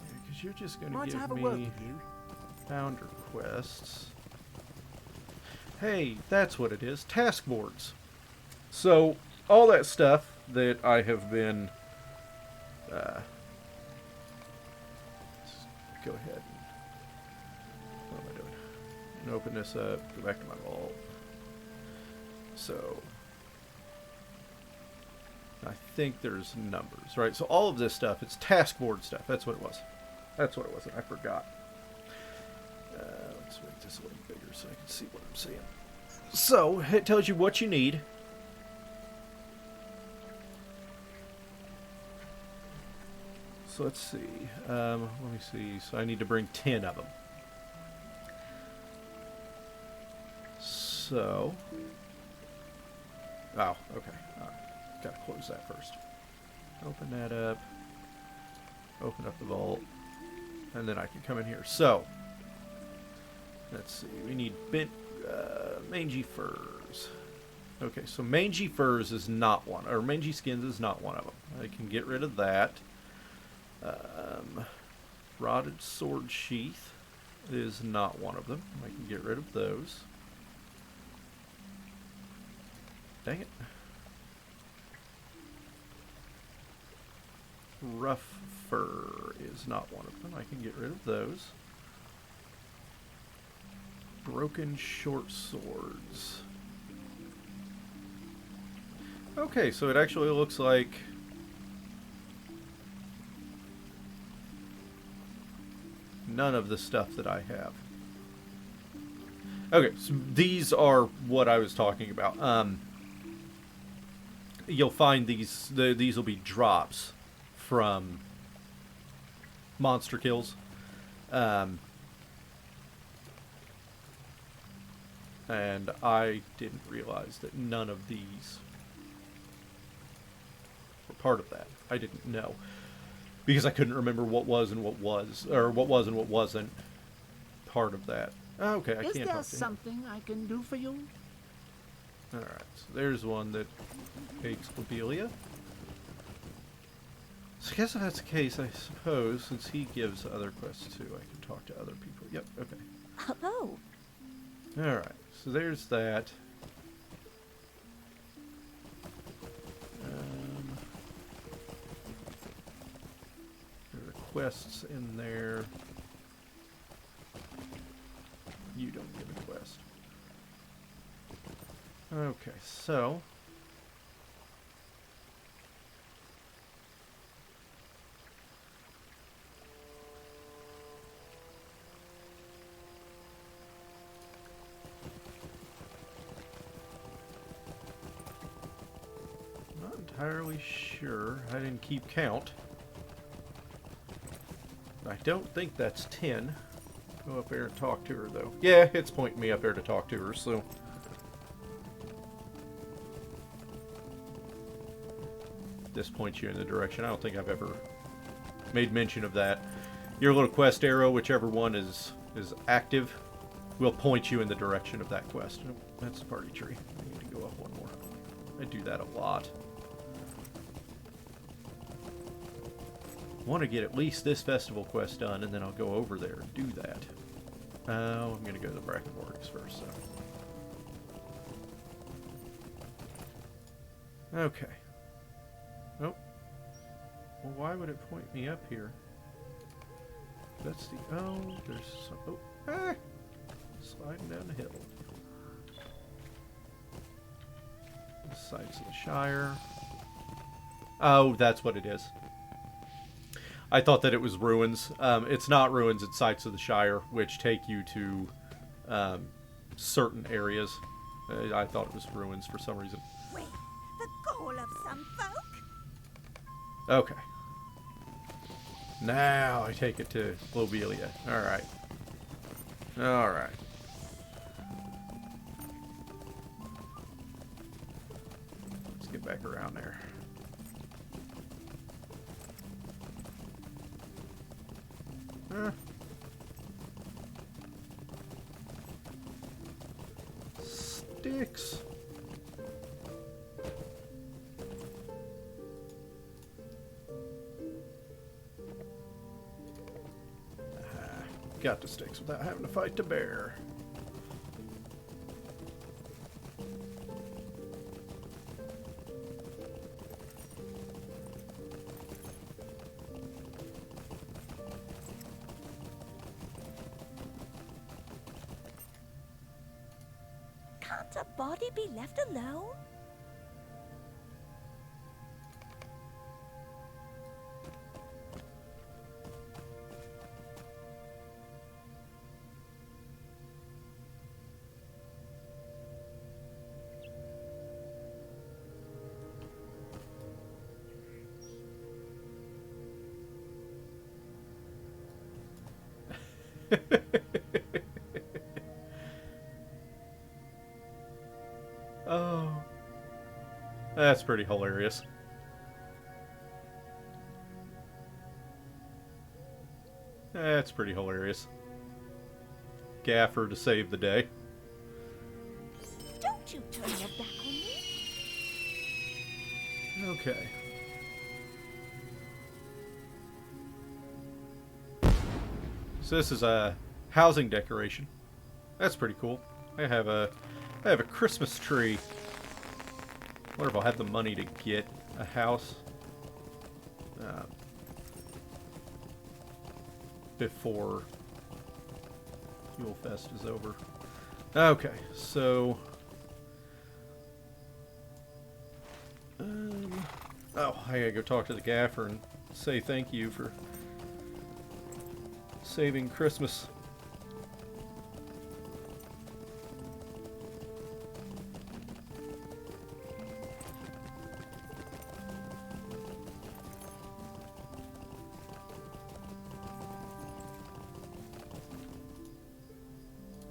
Yeah, because you're just going to Might give have a word me with you. founder quests. Hey, that's what it is. Task boards. So, all that stuff that I have been... let's go ahead and... What am I doing? And open this up, go back to my vault. So... I think there's numbers, right? So all of this stuff, it's task board stuff. That's what it was. That's what it was, and I forgot. Let's make this a little bigger so I can see what I'm seeing. So, it tells you what you need. So let's see. Let me see. So I need to bring 10 of them. So... Oh, okay. Gotta close that first. Open that up. Open up the vault. And then I can come in here. So, let's see. We need mangy furs. Okay, so mangy furs is not one. Or mangy skins is not one of them. I can get rid of that. Rotted sword sheath is not one of them. I can get rid of those. Dang it. Rough fur is not one of them. I can get rid of those. Broken short swords. Okay, so it actually looks like none of the stuff that I have. Okay, so these are what I was talking about. You'll find these will be drops from monster kills. And I didn't realize that none of these were part of that. I didn't know. Because I couldn't remember what was and what was, or what was and what wasn't part of that. Okay, I Is can't there talk to him. something I can do for you? Alright, so there's one that takes lobelia. So I guess if that's the case, I suppose, since he gives other quests too, I can talk to other people. Yep, okay. Oh, Alright, so there's that. There are quests in there. You don't get a quest. Okay, so... not entirely sure. I didn't keep count. I don't think that's 10. Go up there and talk to her, though. Yeah, it's pointing me up there to talk to her, so... this points you in the direction. I don't think I've ever made mention of that. Your little quest arrow, whichever one is active, will point you in the direction of that quest. Oh, that's the party tree. I need to go up one more. I do that a lot. I want to get at least this festival quest done, and then I'll go over there and do that. Oh, I'm going to go to the Brackenborgs first, so. Okay. Oh. Well, why would it point me up here? That's the... oh, there's some... oh, ah! Sliding down the hill. The sites of the Shire. Oh, that's what it is. I thought that it was ruins. It's not ruins, it's sites of the Shire, which take you to certain areas. I thought it was ruins for some reason. wait, the goal of some folk? Okay. Now I take it to Lobelia. Alright. Alright. Let's get back around there. Sticks. Got the sticks without having to fight the bear. Can't a body be left alone? Oh, that's pretty hilarious. That's pretty hilarious. Gaffer to save the day. Don't you turn your back on me. Okay. So this is a housing decoration. That's pretty cool. I have a Christmas tree. I wonder if I'll have the money to get a house before Yule Fest is over. Okay, so oh, I gotta go talk to the gaffer and say thank you for saving Christmas.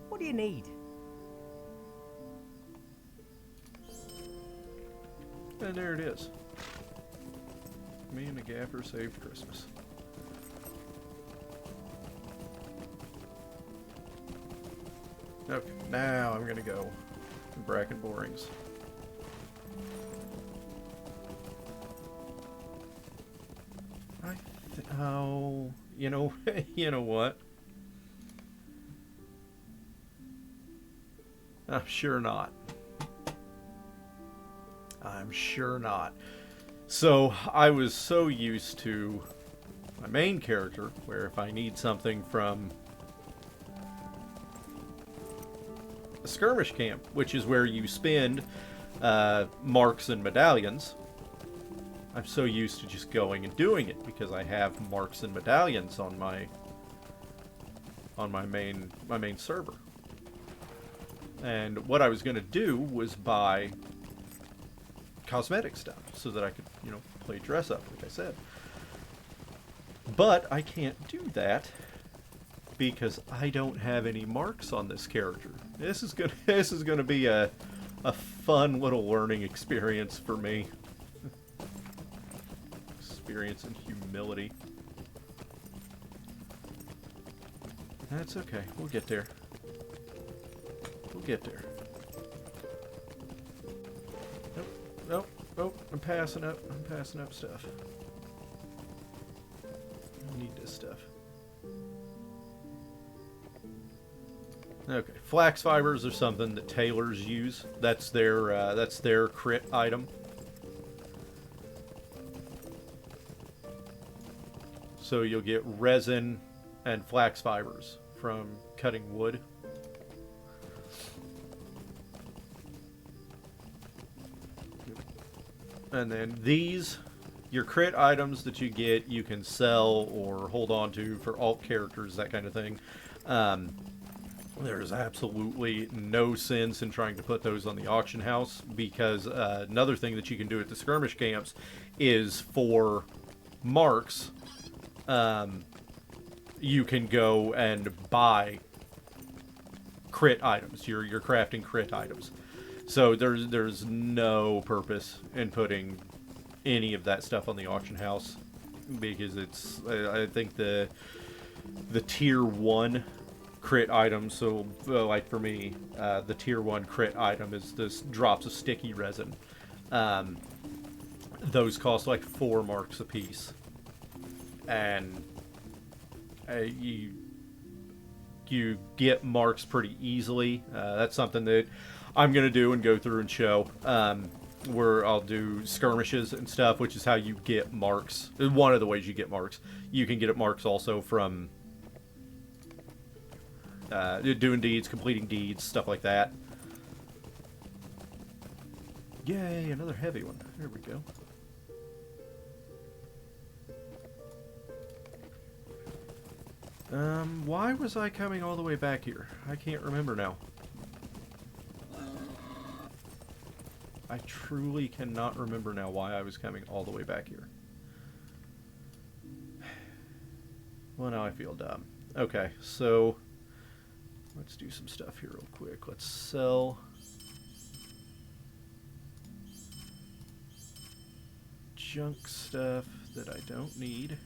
What do you need? And there it is. Me and the Gaffer saved Christmas. Okay, now I'm gonna go to Bracken Borings. Oh, you know, you know what? I'm sure not. I'm sure not. So I was so used to my main character, where if I need something from a skirmish camp, which is where you spend marks and medallions, I'm so used to just going and doing it because I have marks and medallions on my main server. And what I was going to do was buy cosmetic stuff so that I could, you know, play dress up, like I said. But I can't do that because I don't have any marks on this character. This is gonna be a fun little learning experience for me. Experience in humility. That's okay. We'll get there. We'll get there. Oh, I'm passing up stuff. I need this stuff. Okay, flax fibers are something that tailors use. That's their crit item. So you'll get resin and flax fibers from cutting wood. And then these, your crit items that you get, you can sell or hold on to for alt characters, that kind of thing. There's absolutely no sense in trying to put those on the auction house because another thing that you can do at the skirmish camps is for marks, you can go and buy crit items, your crafting crit items. So there's no purpose in putting any of that stuff on the auction house because it's I think the tier 1 crit item. So like for me, the tier 1 crit item is this drops of sticky resin. Those cost like 4 marks a piece, and you get marks pretty easily. That's something that I'm going to do and go through and show, where I'll do skirmishes and stuff, which is how you get marks. One of the ways you get marks. You can get marks also from doing deeds, completing deeds, stuff like that. Yay, another heavy one. There we go. Why was I coming all the way back here? I can't remember now. I truly cannot remember now why I was coming all the way back here. Well, now I feel dumb. Okay, so let's do some stuff here real quick. Let's sell junk stuff that I don't need.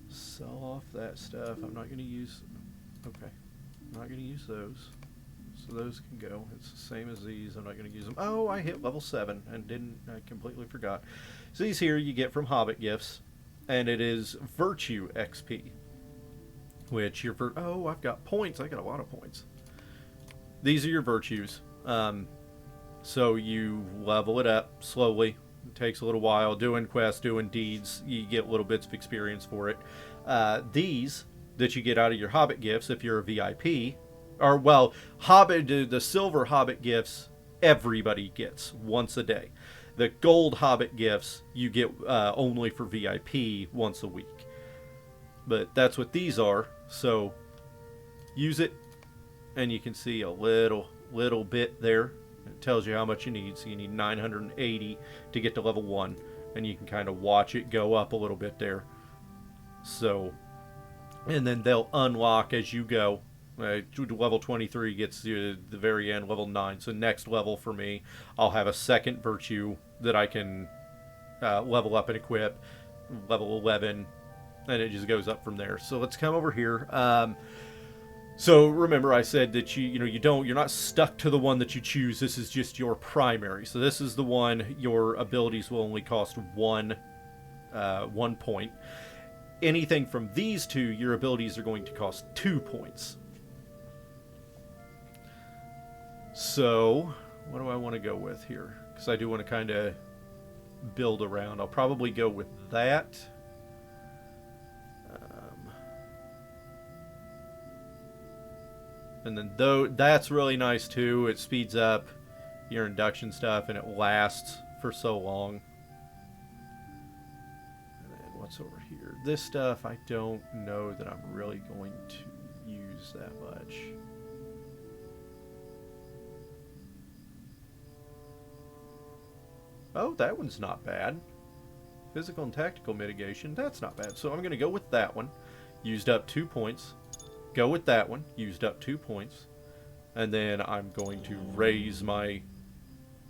Sell off that stuff. I'm not going to use... Okay. I'm not going to use those. So those can go. It's the same as these. I'm not going to use them. Oh, I hit level 7 and I completely forgot. So these here you get from Hobbit gifts. And it is Virtue XP. Which your... Oh, I've got points. I got a lot of points. These are your virtues. So you level it up slowly. It takes a little while. Doing quests, doing deeds. You get little bits of experience for it. These that you get out of your Hobbit gifts if you're a VIP, or well, Hobbit, the silver Hobbit gifts everybody gets once a day. The gold Hobbit gifts you get only for VIP once a week. But that's what these are. So use it, and you can see a little bit there. It tells you how much you need. So you need 980 to get to level 1, and you can kind of watch it go up a little bit there. So, and then they'll unlock as you go. Level 23 gets you at the very end, level 9. So next level for me, I'll have a second virtue that I can level up and equip. Level 11, and it just goes up from there. So let's come over here. So remember, I said that you're not stuck to the one that you choose. This is just your primary. So this is the one. Your abilities will only cost 1 point. Anything from these two, your abilities are going to cost 2 points. So what do I want to go with here? Because I do want to kind of build around. I'll probably go with that. And then that's really nice too. It speeds up your induction stuff, and it lasts for so long. And then what's over here? This stuff I don't know that I'm really going to use that much. Oh, that one's not bad. Physical and tactical mitigation, that's not bad. So I'm going to go with that one. Used up 2 points. Go with that one. Used up 2 points. And then I'm going to raise my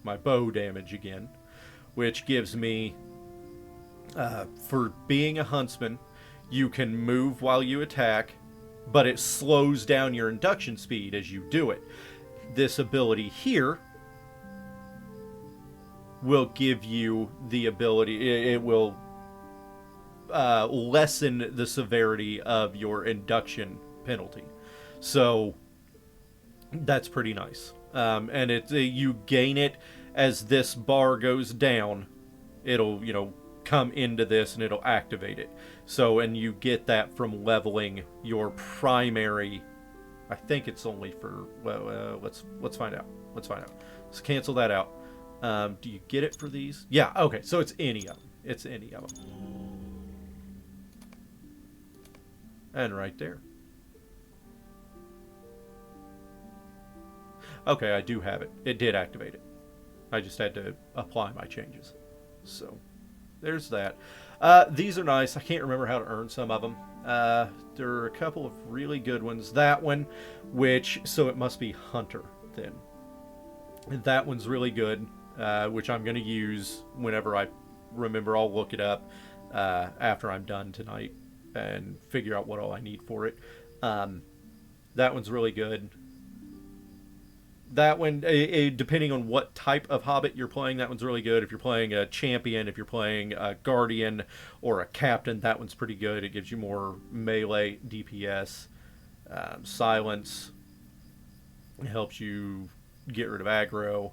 bow damage again, which gives me, for being a huntsman, you can move while you attack, but it slows down your induction speed as you do it. This ability here will give you the ability, it will lessen the severity of your induction penalty. So that's pretty nice. And you gain it as this bar goes down. It'll, come into this and it'll activate it. So, and you get that from leveling your primary. I think it's only for, let's find out. Let's Let's cancel that out. Do you get it for these? Yeah, okay, so it's any of them. It's any of them. And right there. Okay, I do have it. It did activate it. I just had to apply my changes. So, there's that. These are nice. I can't remember how to earn some of them. There are a couple of really good ones. That one, so it must be Hunter then. And that one's really good, which I'm going to use whenever I remember. I'll look it up after I'm done tonight and figure out what all I need for it. That one's really good. That one, depending on what type of Hobbit you're playing, that one's really good. If you're playing a champion, if you're playing a guardian or a captain, that one's pretty good. It gives you more melee DPS, silence. It helps you get rid of aggro.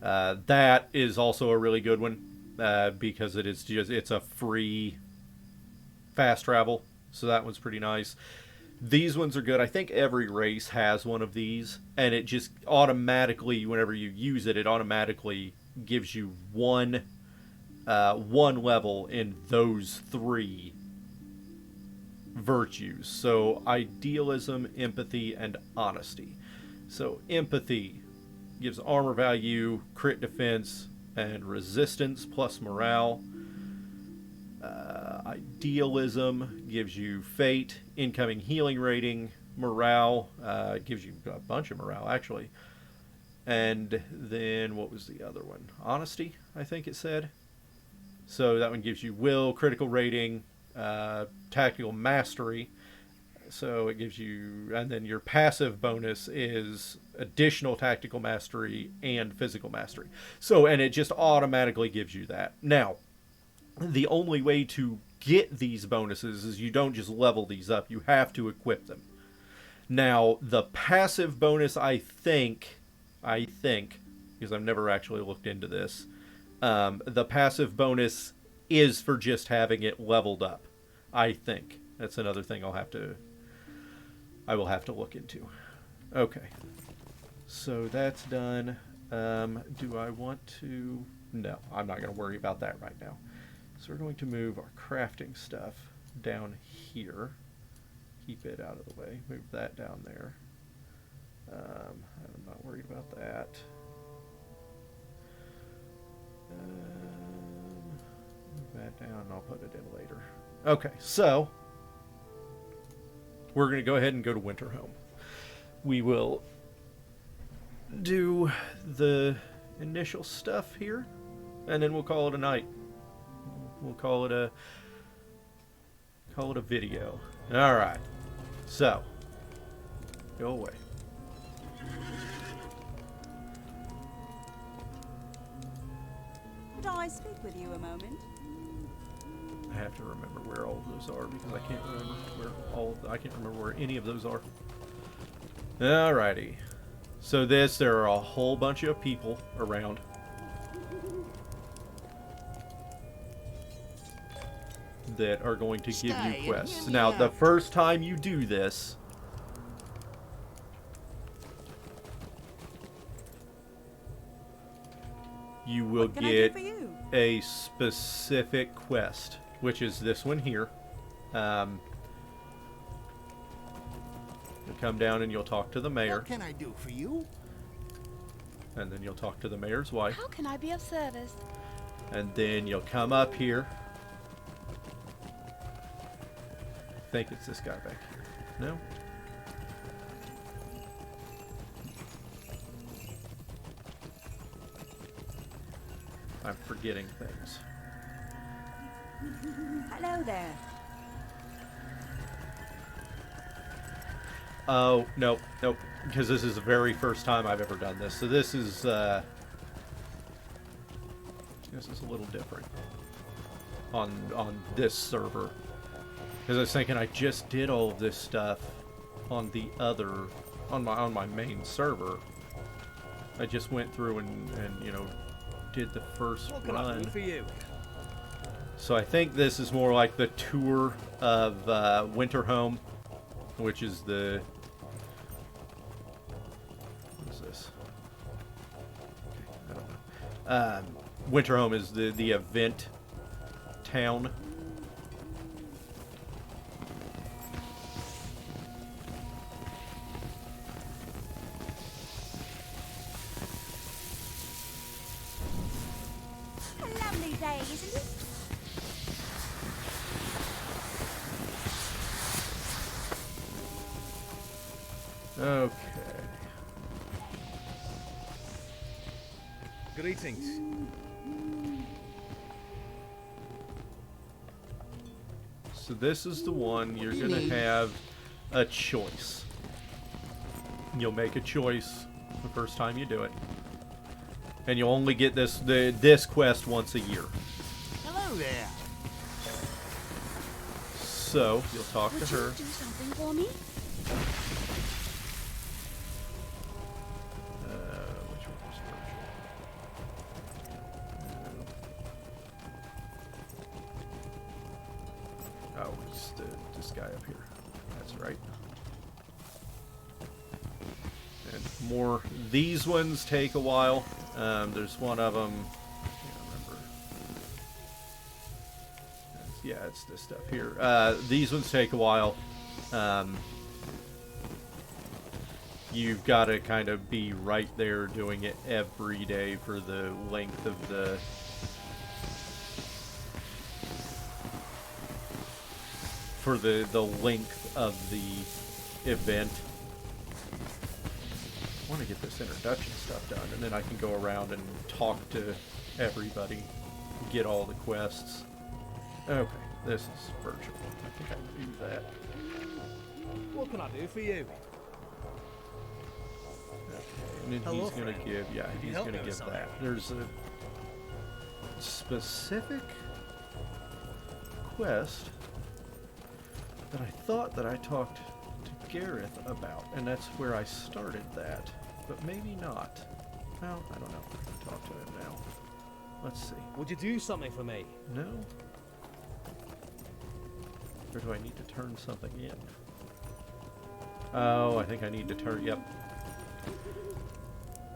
That is also a really good one because it's a free fast travel. So that one's pretty nice. These ones are good. I think every race has one of these, and it just automatically, whenever you use it, it automatically gives you one level in those 3 virtues. So idealism, empathy, and honesty. So empathy gives armor value, crit defense, and resistance plus morale. Idealism gives you fate, incoming healing rating, morale, gives you a bunch of morale actually. And then what was the other one? Honesty, I think it said. So that one gives you will, critical rating, tactical mastery. So it gives you, and then your passive bonus is additional tactical mastery and physical mastery. So, and it just automatically gives you that. Now, the only way to get these bonuses is you don't just level these up. You have to equip them. Now, the passive bonus, I think, because I've never actually looked into this, the passive bonus is for just having it leveled up. I think. That's another thing I will have to look into. Okay. So that's done. Do I want to... no, I'm not going to worry about that right now. So we're going to move our crafting stuff down here. Keep it out of the way. Move that down there. I'm not worried about that. Move that down and I'll put it in later. Okay, so we're going to go ahead and go to Winterhome. We will do the initial stuff here, and then we'll call it a night. We'll call it a video. All right. So, go away. Could I speak with you a moment? I have to remember where all of those are because I can't remember where any of those are. Alrighty. So there are a whole bunch of people around. That are going to give you quests. Now, the first time you do this, you will get a specific quest, which is this one here. You'll come down and you'll talk to the mayor. What can I do for you? And then you'll talk to the mayor's wife. How can I be of service? And then you'll come up here. I think it's this guy back here. No? I'm forgetting things. Hello there. Oh, nope, because this is the very first time I've ever done this. So this is a little different on this server. Because I was thinking I just did all of this stuff on my main server. I just went through and did the first What can I run. do for you? So I think this is more like the tour of Winterhome, which is the... What is this? Okay, I don't know. Winterhome is the event town. A lovely day, isn't it? Okay. Greetings. So this is the one you're going to have a choice. You'll make a choice the first time you do it. And you'll only get this quest once a year. Hello there. So, you'll talk Would to her. you do something for me? Which one was virtual? Oh, it's this guy up here. That's right. And more. These ones take a while. There's one of them. I can't remember. Yeah, it's this stuff here. These ones take a while. You've got to kind of be right there doing it every day for the length of the length of the event. I want to get this introduction stuff done, and then I can go around and talk to everybody, get all the quests. Okay, this is virtual. I think I can do that. What can I do for you? Okay, and then Hello, he's going to friend. give, Could you he's help going to me with give something? that. There's a specific quest that I thought that I talked to Gareth about, and that's where I started that, but maybe not. Well, I don't know. I can talk to him now. Let's see. Would you do something for me? No? Or do I need to turn something in? Oh, I think I need to turn... Yep.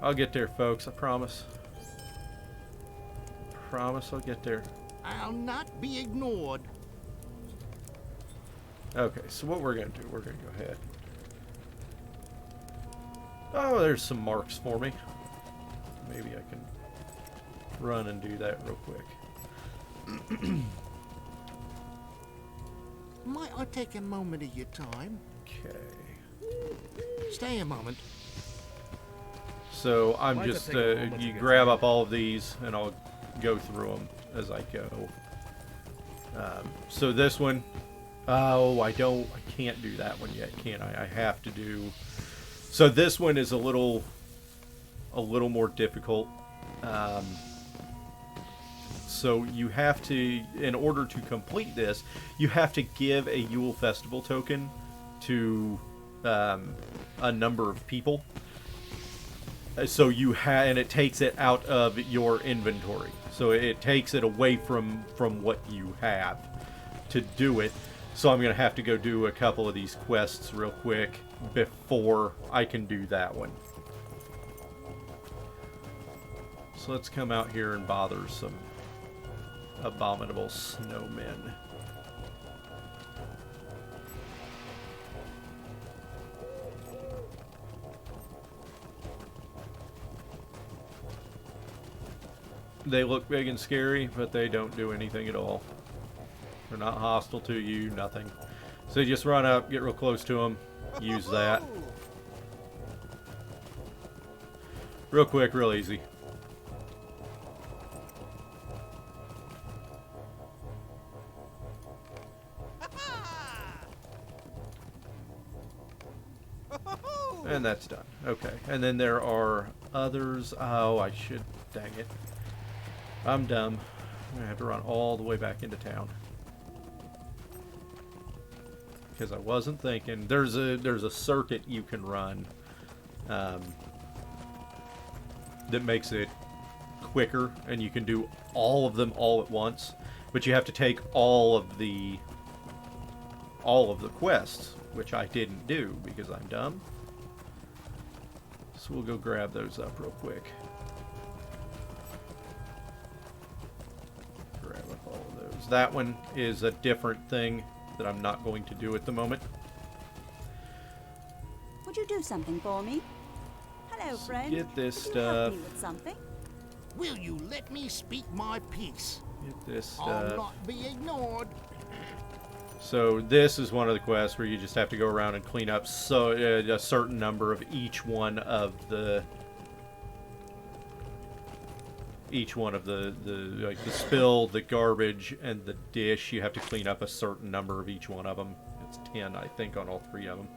I'll get there, folks. I promise. promise I'll get there. I'll not be ignored. Okay, so what we're going to do, we're going to go ahead. Oh, there's some marks for me. Maybe I can run and do that real quick. Might I take a moment of your time? Okay. Stay a moment. So I'm Might I just, take a moment you to get grab time? up all of these and I'll go through them as I go. So this one, oh, I can't do that one yet, can I? I have to do, so this one is a little more difficult. So you have to, in order to complete this, you have to give a Yule Festival token to a number of people. So and it takes it out of your inventory. So it takes it away from what you have to do it. So I'm going to have to go do a couple of these quests real quick before I can do that one. So let's come out here and bother some abominable snowmen. They look big and scary, but they don't do anything at all. They're not hostile to you, nothing. So you just run up, get real close to them, use that. Real quick, real easy. And that's done. Okay. And then there are others. Oh, I should. Dang it. I'm dumb. I'm going to have to run all the way back into town. Because I wasn't thinking. There's a circuit you can run that makes it quicker, and you can do all of them all at once. But you have to take all of the quests, which I didn't do because I'm dumb. So we'll go grab those up real quick. Grab up all of those. That one is a different thing that I'm not going to do at the moment. Would you do something for me? Hello, friend. Get this Could you help stuff. me with something? Will you let me speak my piece? Get this I'll stuff. not be ignored. So this is one of the quests where you just have to go around and clean up a certain number of each one of the like the spill, the garbage, and the dish. You have to clean up a certain number of each one of them. It's 10, I think, on all 3 of them.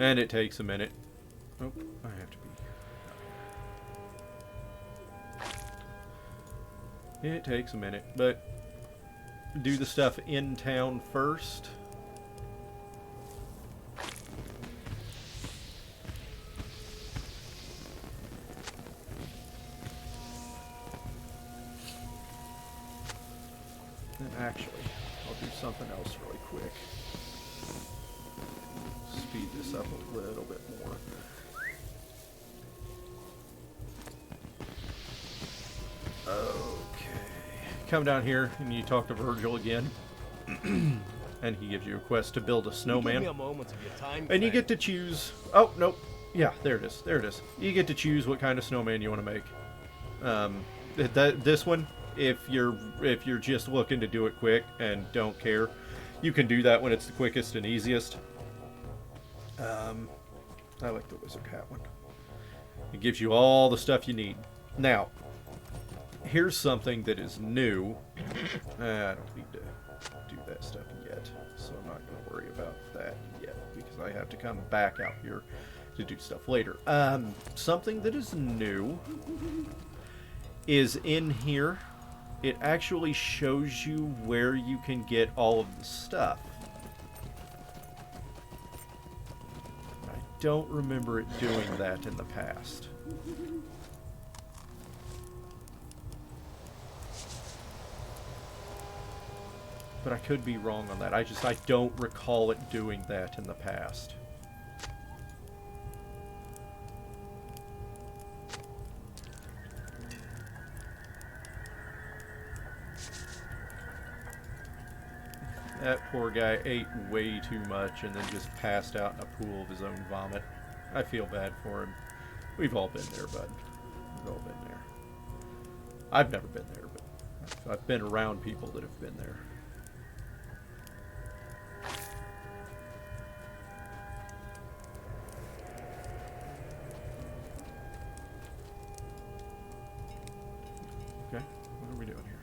And it takes a minute. Oh, I have to be. It takes a minute, but do the stuff in town first. And actually, I'll do something else really quick. Speed this up a little bit more. Okay. Come down here and you talk to Virgil again. And he gives you a quest to build a snowman. Give me a moment of your time. And you friend. get to choose... Oh, nope. Yeah, there it is. There it is. You get to choose what kind of snowman you want to make. This one, if you're just looking to do it quick and don't care, you can do that when it's the quickest and easiest. I like the wizard hat one. It gives you all the stuff you need. Now, here's something that is new. I don't need to do that stuff yet, so I'm not going to worry about that yet, because I have to come back out here to do stuff later. Something that is new is in here. It actually shows you where you can get all of the stuff. I don't remember it doing that in the past. But I could be wrong on that. I don't recall it doing that in the past. That poor guy ate way too much and then just passed out in a pool of his own vomit. I feel bad for him. We've all been there, bud. We've all been there. I've never been there, but I've been around people that have been there. Okay, what are we doing here?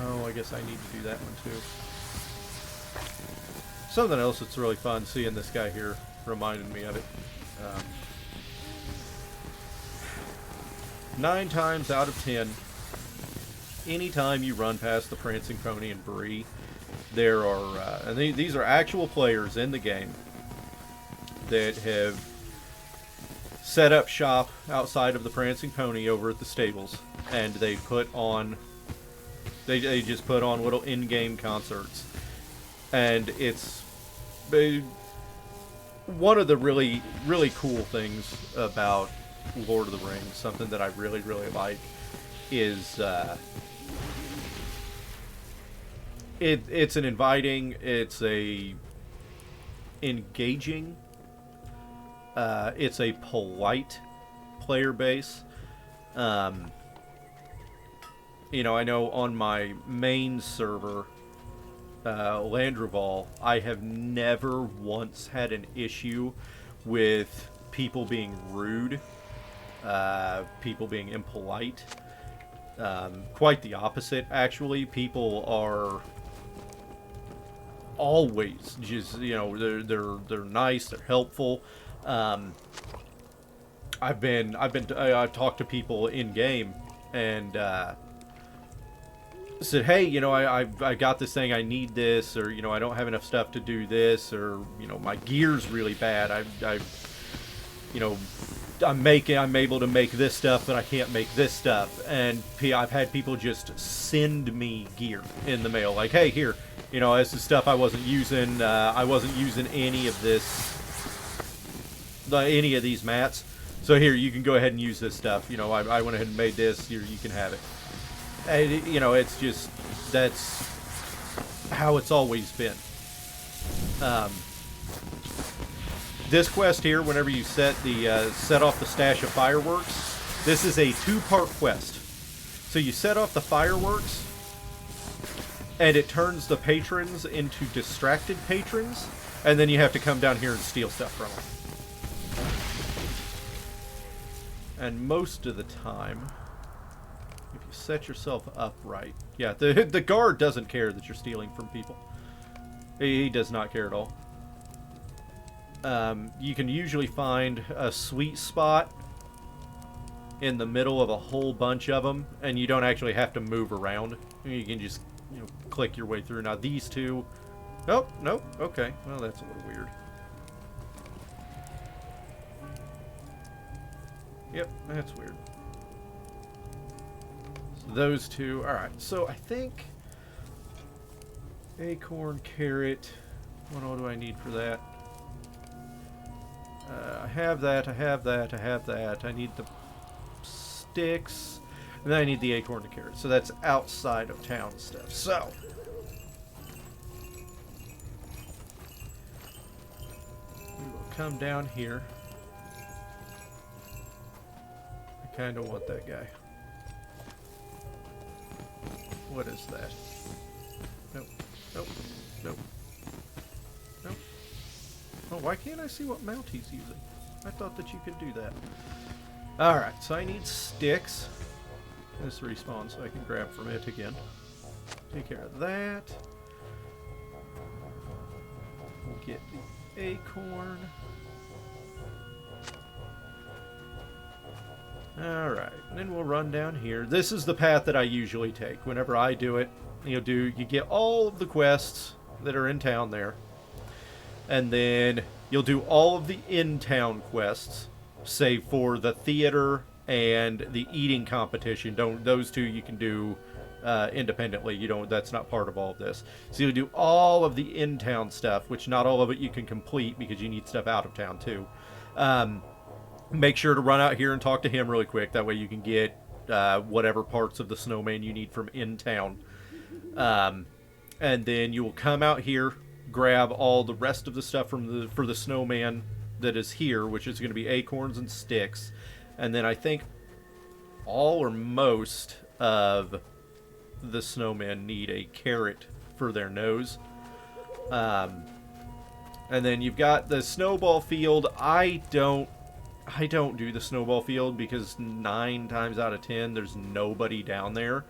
Oh, I guess I need to do that one too. Something else that's really fun, seeing this guy here reminded me of it. 9 times out of 10, anytime you run past the Prancing Pony and Bree, there are, and these are actual players in the game that have set up shop outside of the Prancing Pony over at the stables, and they put on, they just put on little in-game concerts, and it's one of the really cool things about Lord of the Rings, something that I really like, is it's an inviting, it's a engaging, it's a polite player base. You know, I know on my main server, Landreval, I have never once had an issue with people being rude, people being impolite. Quite the opposite, actually. People are always just, you know, they're nice, they're helpful. I've talked to people in game and said, hey, you know, I got this thing, I need this, or, you know, I don't have enough stuff to do this, or, you know, my gear's really bad, you know, I'm able to make this stuff, but I can't make this stuff. And I've had people just send me gear in the mail, like, hey, here, you know, this is stuff I wasn't using. I wasn't using any of these mats, so here, you can go ahead and use this stuff. You know, I went ahead and made this. Here, you can have it. And, you know, it's just, that's how it's always been. This quest here, whenever you set off the stash of fireworks, this is a 2-part quest. So you set off the fireworks, and it turns the patrons into distracted patrons, and then you have to come down here and steal stuff from them. And most of the time, if you set yourself up right, yeah, the guard doesn't care that you're stealing from people. He does not care at all. You can usually find a sweet spot in the middle of a whole bunch of them, and you don't actually have to move around. You can just, you know, click your way through. Now these two, nope, okay, well, that's a little weird. Yep, that's weird. So those two, alright, so I think acorn, carrot, what all do I need for that? I have that, I have that. I need the sticks, and then I need the acorn and carrot. So that's outside of town stuff. So, we will come down here. I kind of want that guy. What is that? Nope. Oh, why can't I see what mount he's using? I thought that you could do that. Alright, so I need sticks. This respawns, so I can grab from it again. Take care of that. We'll get the acorn. Alright, and then we'll run down here. This is the path that I usually take. Whenever I do it, you get all of the quests that are in town there. And then you'll do all of the in-town quests, save for the theater and the eating competition. Those two you can do independently. That's not part of all of this. So you'll do all of the in-town stuff, which not all of it you can complete because you need stuff out of town too. Make sure to run out here and talk to him really quick. That way you can get whatever parts of the snowman you need from in town. And then you will come out here, grab all the rest of the stuff for the snowman that is here, which is going to be acorns and sticks. And then I think all or most of the snowmen need a carrot for their nose. And then you've got the snowball field. I don't do the snowball field because 9 times out of 10 there's nobody down there,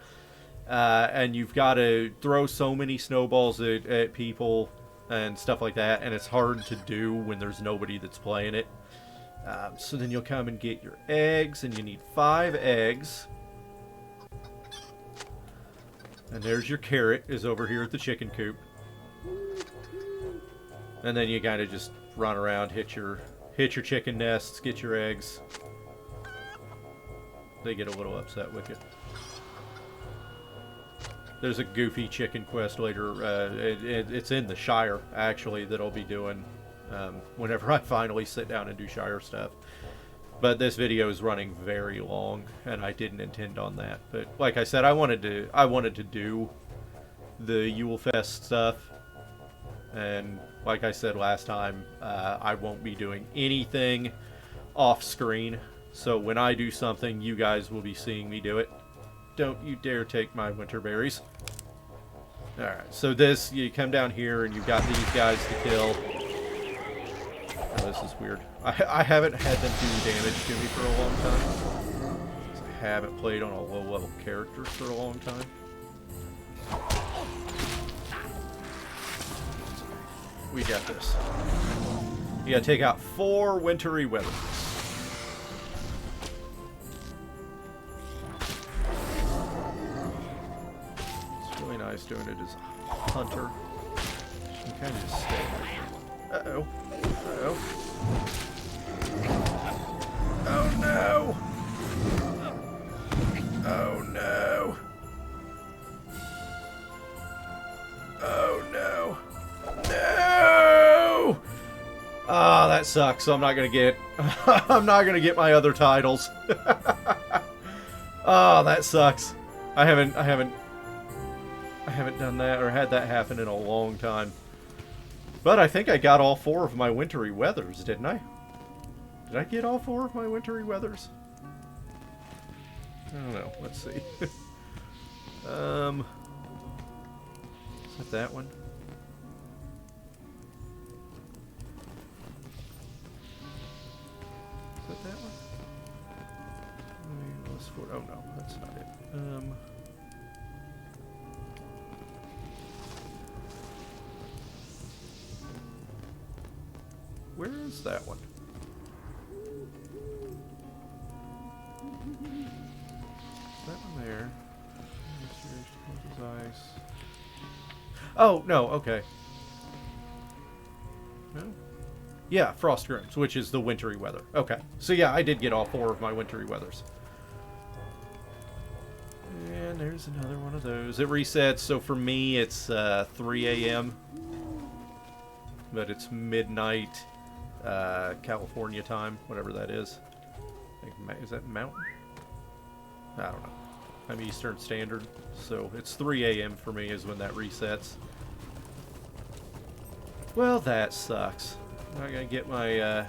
and you've got to throw so many snowballs at people and stuff like that, and it's hard to do when there's nobody that's playing it. So then you'll come and get your eggs, and you need 5 eggs. And there's your carrot, is over here at the chicken coop. And then you kind of just run around, hit your chicken nests, get your eggs. They get a little upset with you. There's a goofy chicken quest later. It's in the Shire, actually, that I'll be doing whenever I finally sit down and do Shire stuff. But this video is running very long, and I didn't intend on that. But like I said, I wanted to do the Yule Fest stuff. And like I said last time, I won't be doing anything off screen. So when I do something, you guys will be seeing me do it. Don't you dare take my winter berries. Alright, so you come down here and you've got these guys to kill. Oh, this is weird. I haven't had them do damage to me for a long time. I haven't played on a low-level character for a long time. We got this. You gotta take out 4 wintry weathers. It's really nice doing it as a hunter. You can kind of just stay there. Uh-oh. Uh-oh. Oh no! Oh no! Oh no! No! Ah, that sucks. So I'm not gonna get. I'm not gonna get my other titles. Oh, that sucks. I haven't done that or had that happen in a long time. But I think I got all 4 of my wintry weathers, didn't I? Did I get all 4 of my wintry weathers? I don't know. Let's see. Is that one? Is that one? Oh no, that's not it. Where is that one? That one there. Ice. Oh, no, okay. No? Yeah, Frost Grims, which is the wintry weather. Okay. So yeah, I did get all 4 of my wintry weathers. And there's another one of those. It resets, so for me it's 3 a.m. But it's midnight California time, whatever that is. Is that Mountain? I don't know. I'm Eastern Standard, so it's 3 a.m. for me is when that resets. Well, that sucks. I'm not gonna get my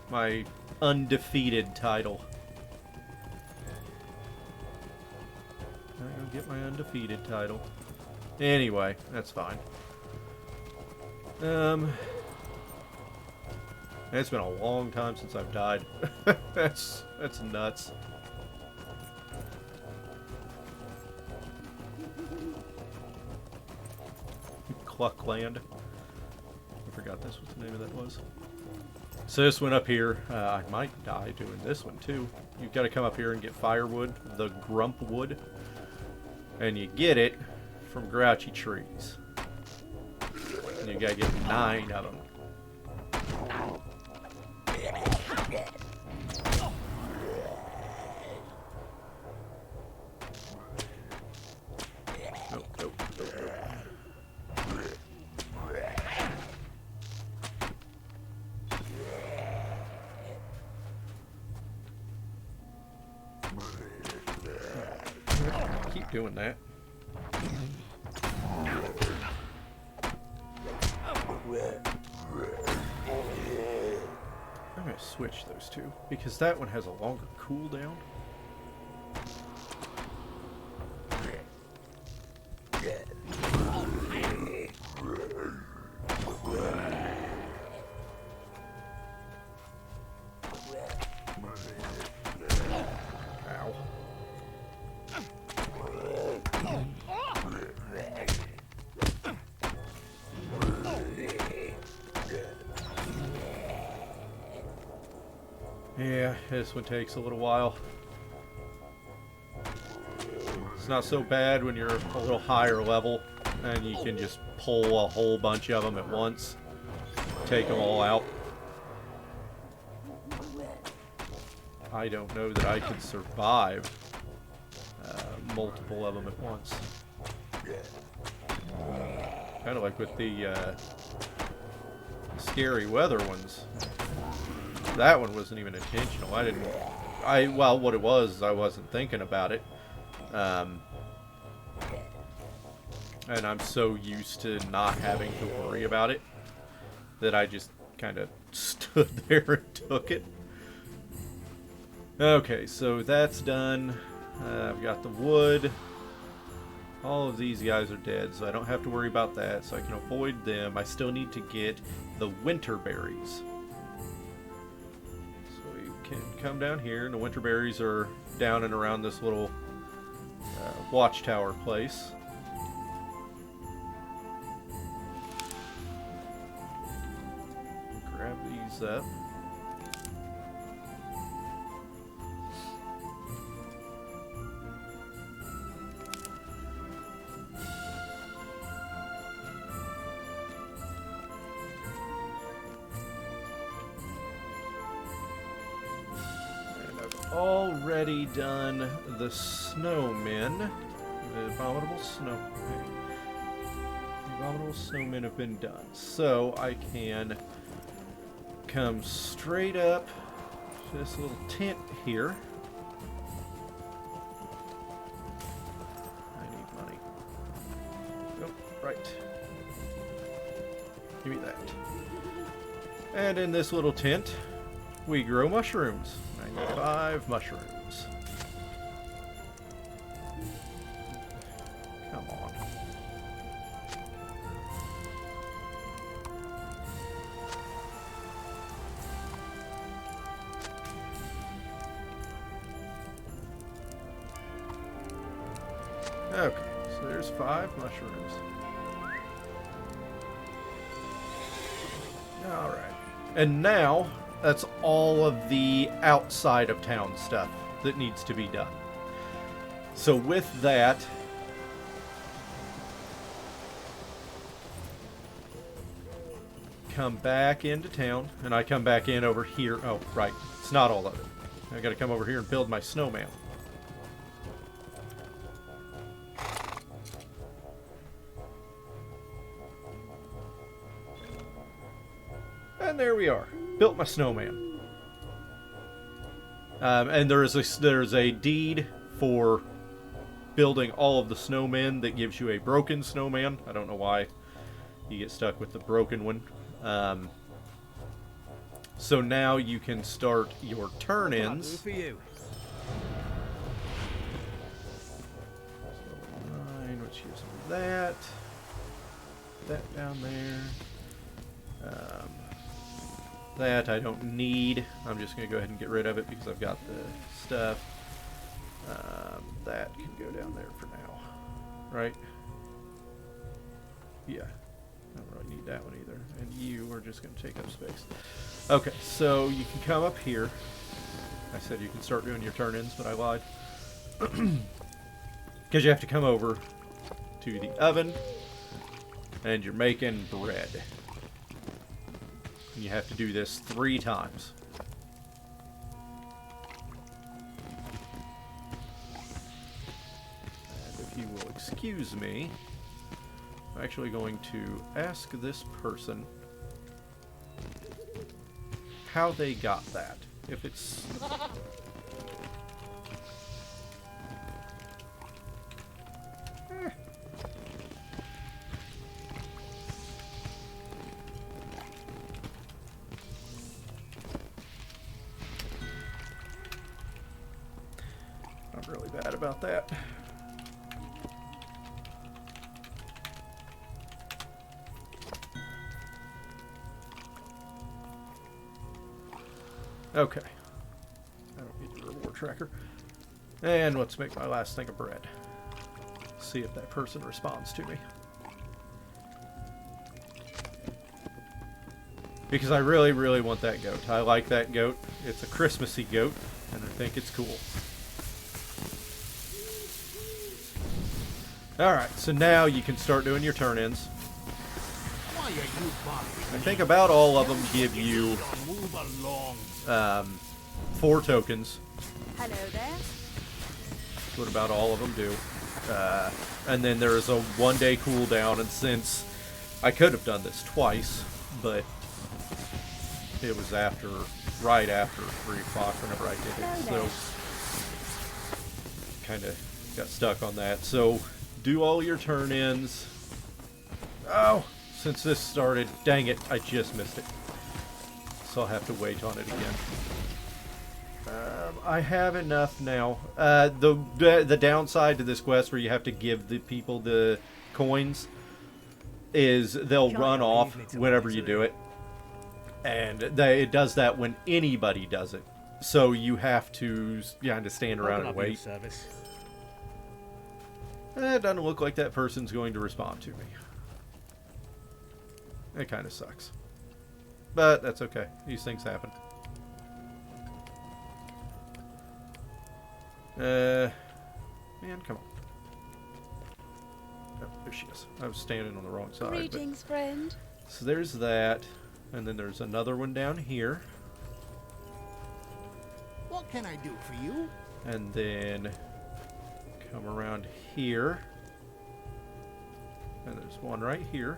my undefeated title. Not gonna get my undefeated title. Anyway, that's fine. It's been a long time since I've died. That's nuts. Cluckland. I forgot what the name of that was. So this one up here, I might die doing this one too. you've got to come up here and get firewood, the grump wood. And you get it from grouchy trees. And you gotta get 9 of them. Nope, nope, nope, nope. Keep doing that. I'm going to switch those two because that one has a longer cooldown. Ow. Yeah, this one takes a little while. It's not so bad when you're a little higher level and you can just pull a whole bunch of them at once. Take them all out. I don't know that I could survive multiple of them at once. Kind of like with the scary weather ones. That one wasn't even intentional. Well, what it was is I wasn't thinking about it. And I'm so used to not having to worry about it that I just kind of stood there and took it. Okay, so that's done. I've got the wood. All of these guys are dead, so I don't have to worry about that, so I can avoid them. I still need to get the winter berries. So you can come down here, and the winter berries are down and around this little watchtower place. Grab these up. Already done the snowmen. The abominable snowmen have been done. So I can come straight up to this little tent here. I need money. Oh, right. Give me that. And in this little tent, we grow mushrooms. 95 mushrooms. Come on. Okay, so there's 5 mushrooms. Alright. And now, that's all of the outside of town stuff that needs to be done. So with that, come back into town, and I come back in over here. Oh, right. It's not all of it. I gotta come over here and build my snowman. And there we are. Built my snowman. And there's a deed for building all of the snowmen that gives you a broken snowman. I don't know why you get stuck with the broken one. So now you can start your turn-ins. For you. So 9, which gives me that. That down there. That I don't need. I'm just going to go ahead and get rid of it because I've got the stuff. That can go down there for now. Right? Yeah. I don't really need that one either. And you are just going to take up space. Okay, so you can come up here. I said you can start doing your turn-ins, but I lied. Because you have to come over to the oven, and you're making bread. You have to do this 3 times. And if you will excuse me, I'm actually going to ask this person how they got that. If it's... I'm really bad about that. Okay. I don't need the reward tracker. And let's make my last thing of bread. See if that person responds to me. Because I really, really want that goat. I like that goat. It's a Christmassy goat, and I think it's cool. Alright, so now you can start doing your turn-ins. Why are you bothering I think about all of them give you Move along. 4 tokens. Hello there. That's what about all of them do. And then there is a 1-day cooldown, and since I could have done this twice, but it was right after 3 o'clock whenever I did it, so kind of got stuck on that. So do all your turn-ins. Oh, since this started, dang it, I just missed it. So I'll have to wait on it again. I have enough now. The downside to this quest where you have to give the people the coins is they'll run off whenever you do it. And it does that when anybody does it. So you have to kind of stand around and wait. It doesn't look like that person's going to respond to me. It kind of sucks. But that's okay. These things happen. Man, come on. Oh, there she is. I was standing on the wrong side. Greetings, friend. So there's that. And then there's another one down here. What can I do for you? And then come around here. And there's one right here.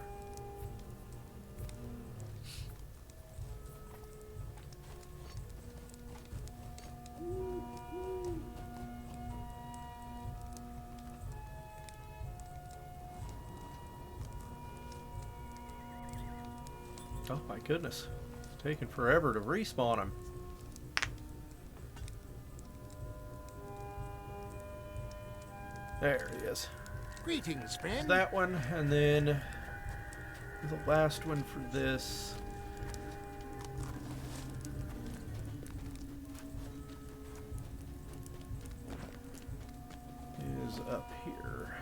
Oh my goodness. It's taking forever to respawn him. There he is. Greetings, friend. That one, and then the last one for this. Is up here.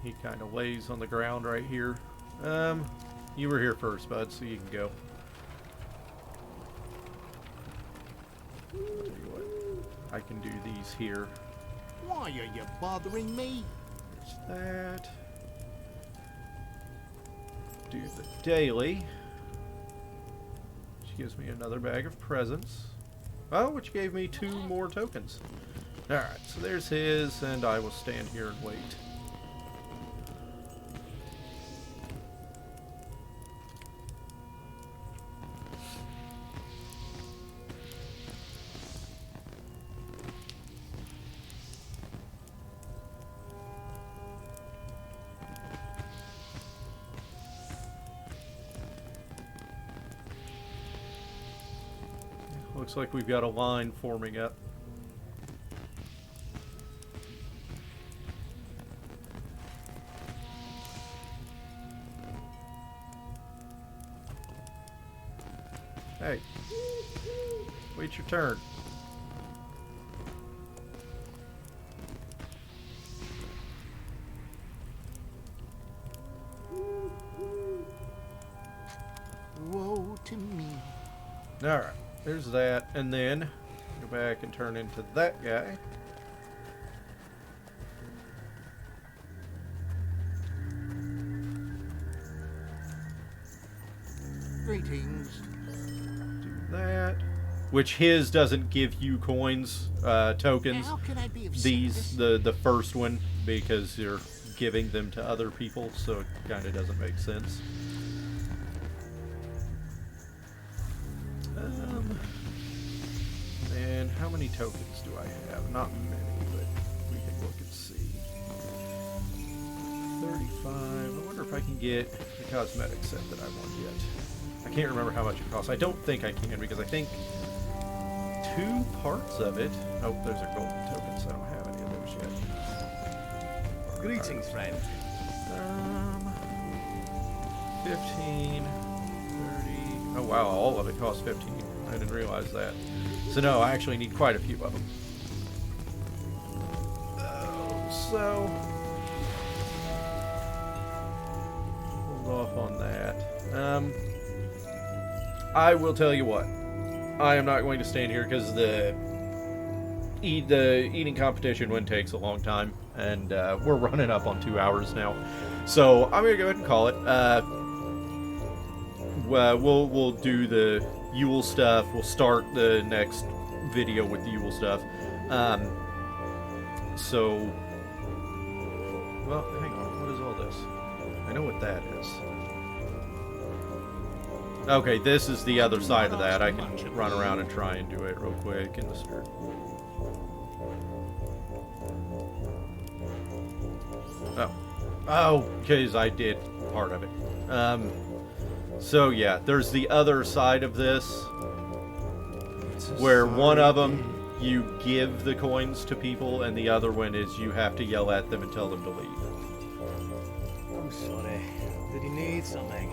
He kind of lays on the ground right here. You were here first, bud, so you can go. Tell you what, I can do these here. Why are you bothering me? There's that. Do the daily. Which gives me another bag of presents. Oh, which gave me 2 more tokens. Alright, so there's his, and I will stand here and wait. Looks like we've got a line forming up. Hey, wait your turn. Woe to me. Alright, there's that. And then go back and turn into that guy. Greetings. Do that. Which his doesn't give you coins, tokens. How can I be of These, service? the first one, because you're giving them to other people, so it kind of doesn't make sense. And how many tokens do I have? Not many, but we can look and see. 35. I wonder if I can get the cosmetic set that I want yet. I can't remember how much it costs. I don't think I can, because I think 2 parts of it. Oh, those are golden tokens. I don't have any of those yet. Greetings, friend. 15, 30. Oh wow, all of it costs 15. I didn't realize that. So no, I actually need quite a few of them. So hold off on that. I will tell you what. I am not going to stand here because the eating competition one takes a long time, and we're running up on 2 hours now. So I'm gonna go ahead and call it. We'll do the Yule stuff. We'll start the next video with the Yule stuff. So, well, hang on. What is all this? I know what that is. Okay, this is the other side of that. I can run around and try and do it real quick in the start. Oh, because I did part of it. So yeah, there's the other side of this, where one of them you give the coins to people, and the other one is you have to yell at them and tell them to leave. I'm sorry. Did he need something?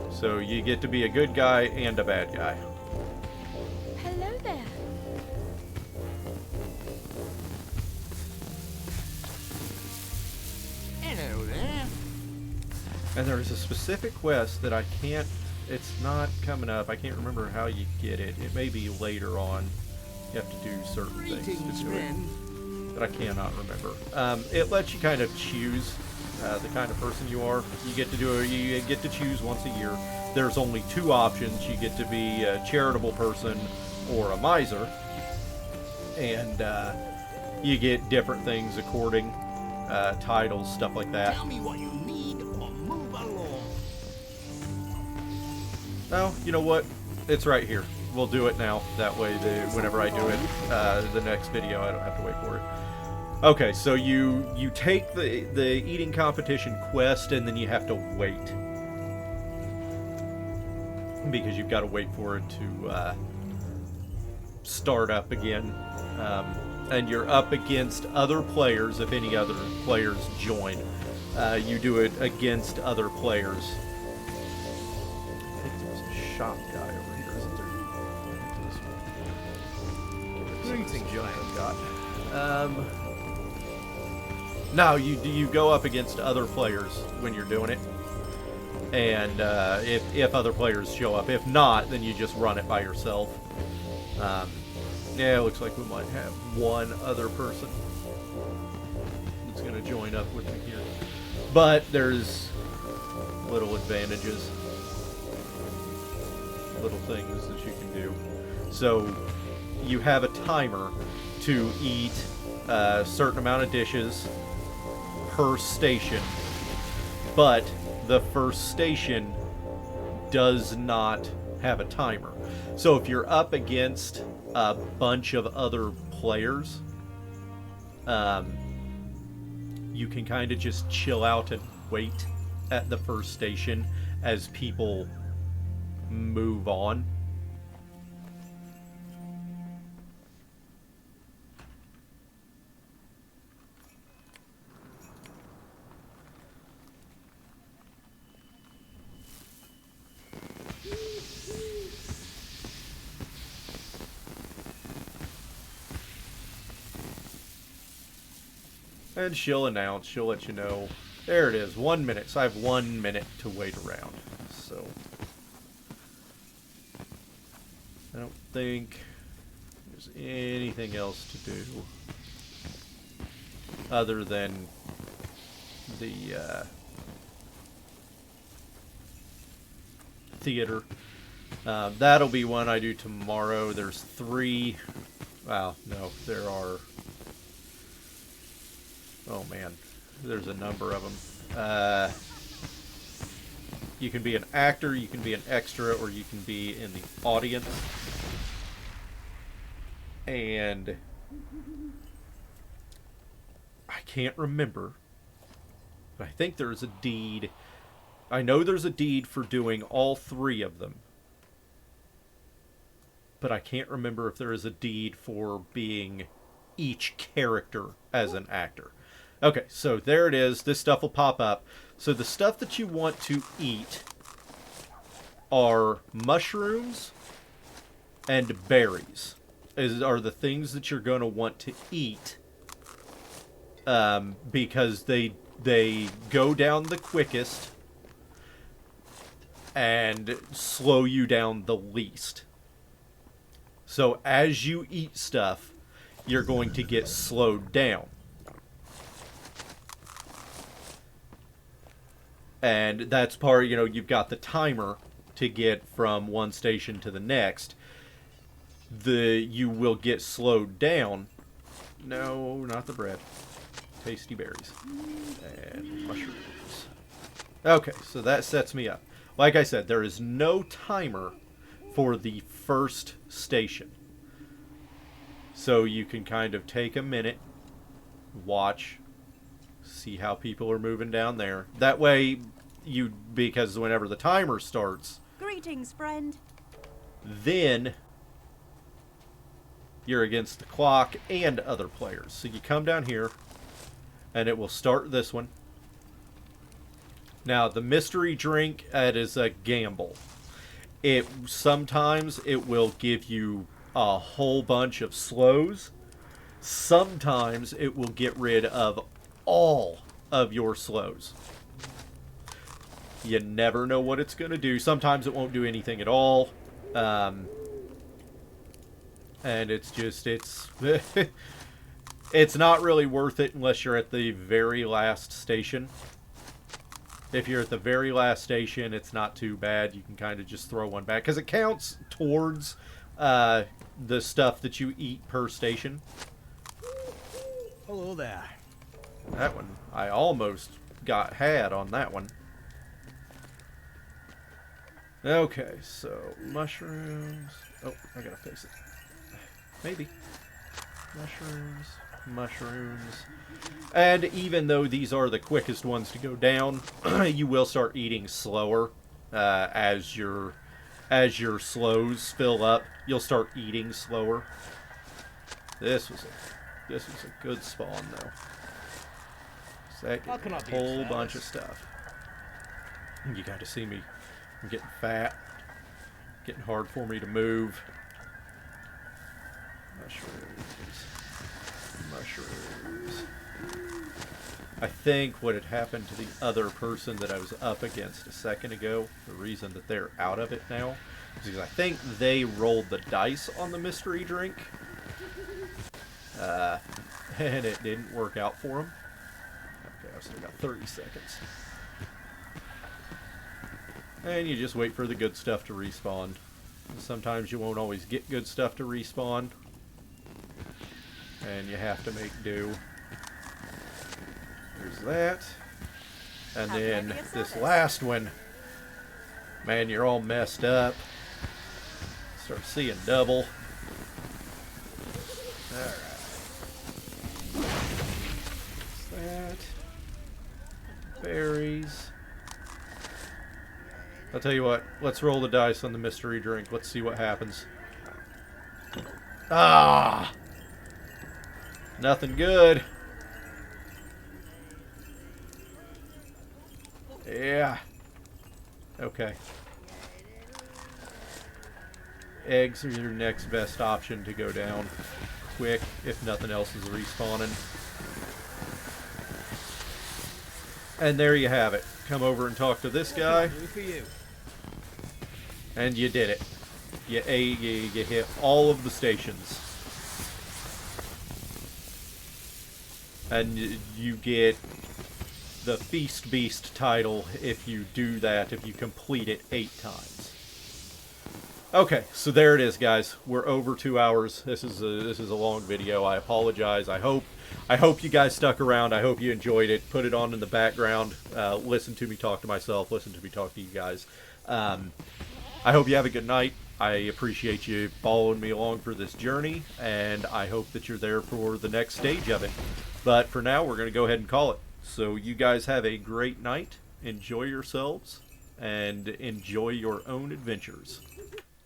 So you get to be a good guy and a bad guy. Hello there. Hello there. And there's a specific quest that I can't, it's not coming up. I can't remember how you get it. It may be later on. You have to do certain things Greetings, to do it. friend. But I cannot remember. It lets you kind of choose the kind of person you are. You get to choose once a year. There's only 2 options. You get to be a charitable person or a miser. And you get different things according, titles, stuff like that. Tell me what you need or move along. Oh, you know what? It's right here. We'll do it now. That way, whenever I do it, the next video, I don't have to wait for it. Okay, so you take the eating competition quest, and then you have to wait. Because you've got to wait for it to start up again. And you're up against other players if any other players join. You do it against other players. I think there's a shop guy over here, isn't there? Greetings, giant. No, you go up against other players when you're doing it. And if other players show up. If not, then you just run it by yourself. Yeah, it looks like we might have one other person that's going to join up with me here. But there's little advantages. Little things that you can do. So you have a timer to eat a certain amount of dishes per station. But the first station does not have a timer. So if you're up against a bunch of other players, you can kind of just chill out and wait at the first station as people move on. And she'll announce, she'll let you know. There it is, 1 minute. So I have 1 minute to wait around. So think there's anything else to do other than the theater. That'll be one I do tomorrow. There's 3. Wow, no, there are. Oh man, there's a number of them. You can be an actor, you can be an extra, or you can be in the audience. And I can't remember, but I think there's a deed. I know there's a deed for doing all 3 of them. But I can't remember if there is a deed for being each character as an actor. Okay, so there it is. This stuff will pop up. So the stuff that you want to eat are mushrooms and berries. Are the things that you're going to want to eat. Because they go down the quickest and slow you down the least. So as you eat stuff, you're going to get slowed down. And that's part, you've got the timer to get from one station to the next. You will get slowed down. No, not the bread. Tasty berries. And mushrooms. Okay, so that sets me up. Like I said, there is no timer for the first station. So you can kind of take a minute, watch, see how people are moving down there. That way, because whenever the timer starts... Greetings, friend. Then you're against the clock and other players. So you come down here, and it will start this one. Now, the mystery drink, that is a gamble. Sometimes it will give you a whole bunch of slows. Sometimes it will get rid of all of your slows. You never know what it's going to do. Sometimes it won't do anything at all. And it's it's not really worth it unless you're at the very last station. If you're at the very last station, it's not too bad. You can kind of just throw one back. Because it counts towards the stuff that you eat per station. Hello there. That one, I almost had on that one. Okay, so mushrooms. Oh, I gotta face it. Maybe. Mushrooms. And even though these are the quickest ones to go down, you will start eating slower as your slows fill up. You'll start eating slower. This was a good spawn though. So that How can I gave be me a whole of bunch of service? stuff. You got to see me. I'm getting fat. Getting hard for me to move. Mushrooms. I think what had happened to the other person that I was up against a second ago, the reason that they're out of it now, is because I think they rolled the dice on the mystery drink. And it didn't work out for them. Okay, I've still got 30 seconds. And you just wait for the good stuff to respawn. Sometimes you won't always get good stuff to respawn. And you have to make do. There's that. And then this last one. Man, you're all messed up. Start seeing double. Alright. That. Berries. I'll tell you what. Let's roll the dice on the mystery drink. Let's see what happens. Ah! Nothing good. Yeah. Okay. Eggs are your next best option to go down quick if nothing else is respawning. And there you have it. Come over and talk to this guy. Do for you. And you did it. You hit all of the stations. And you get the Feast Beast title if you do that, if you complete it 8 times. Okay, so there it is, guys. We're over 2 hours. This is a long video. I apologize. I hope you guys stuck around. I hope you enjoyed it. Put it on in the background. Listen to me talk to myself. Listen to me talk to you guys. I hope you have a good night. I appreciate you following me along for this journey, and I hope that you're there for the next stage of it. But for now, we're going to go ahead and call it. So you guys have a great night. Enjoy yourselves, and enjoy your own adventures.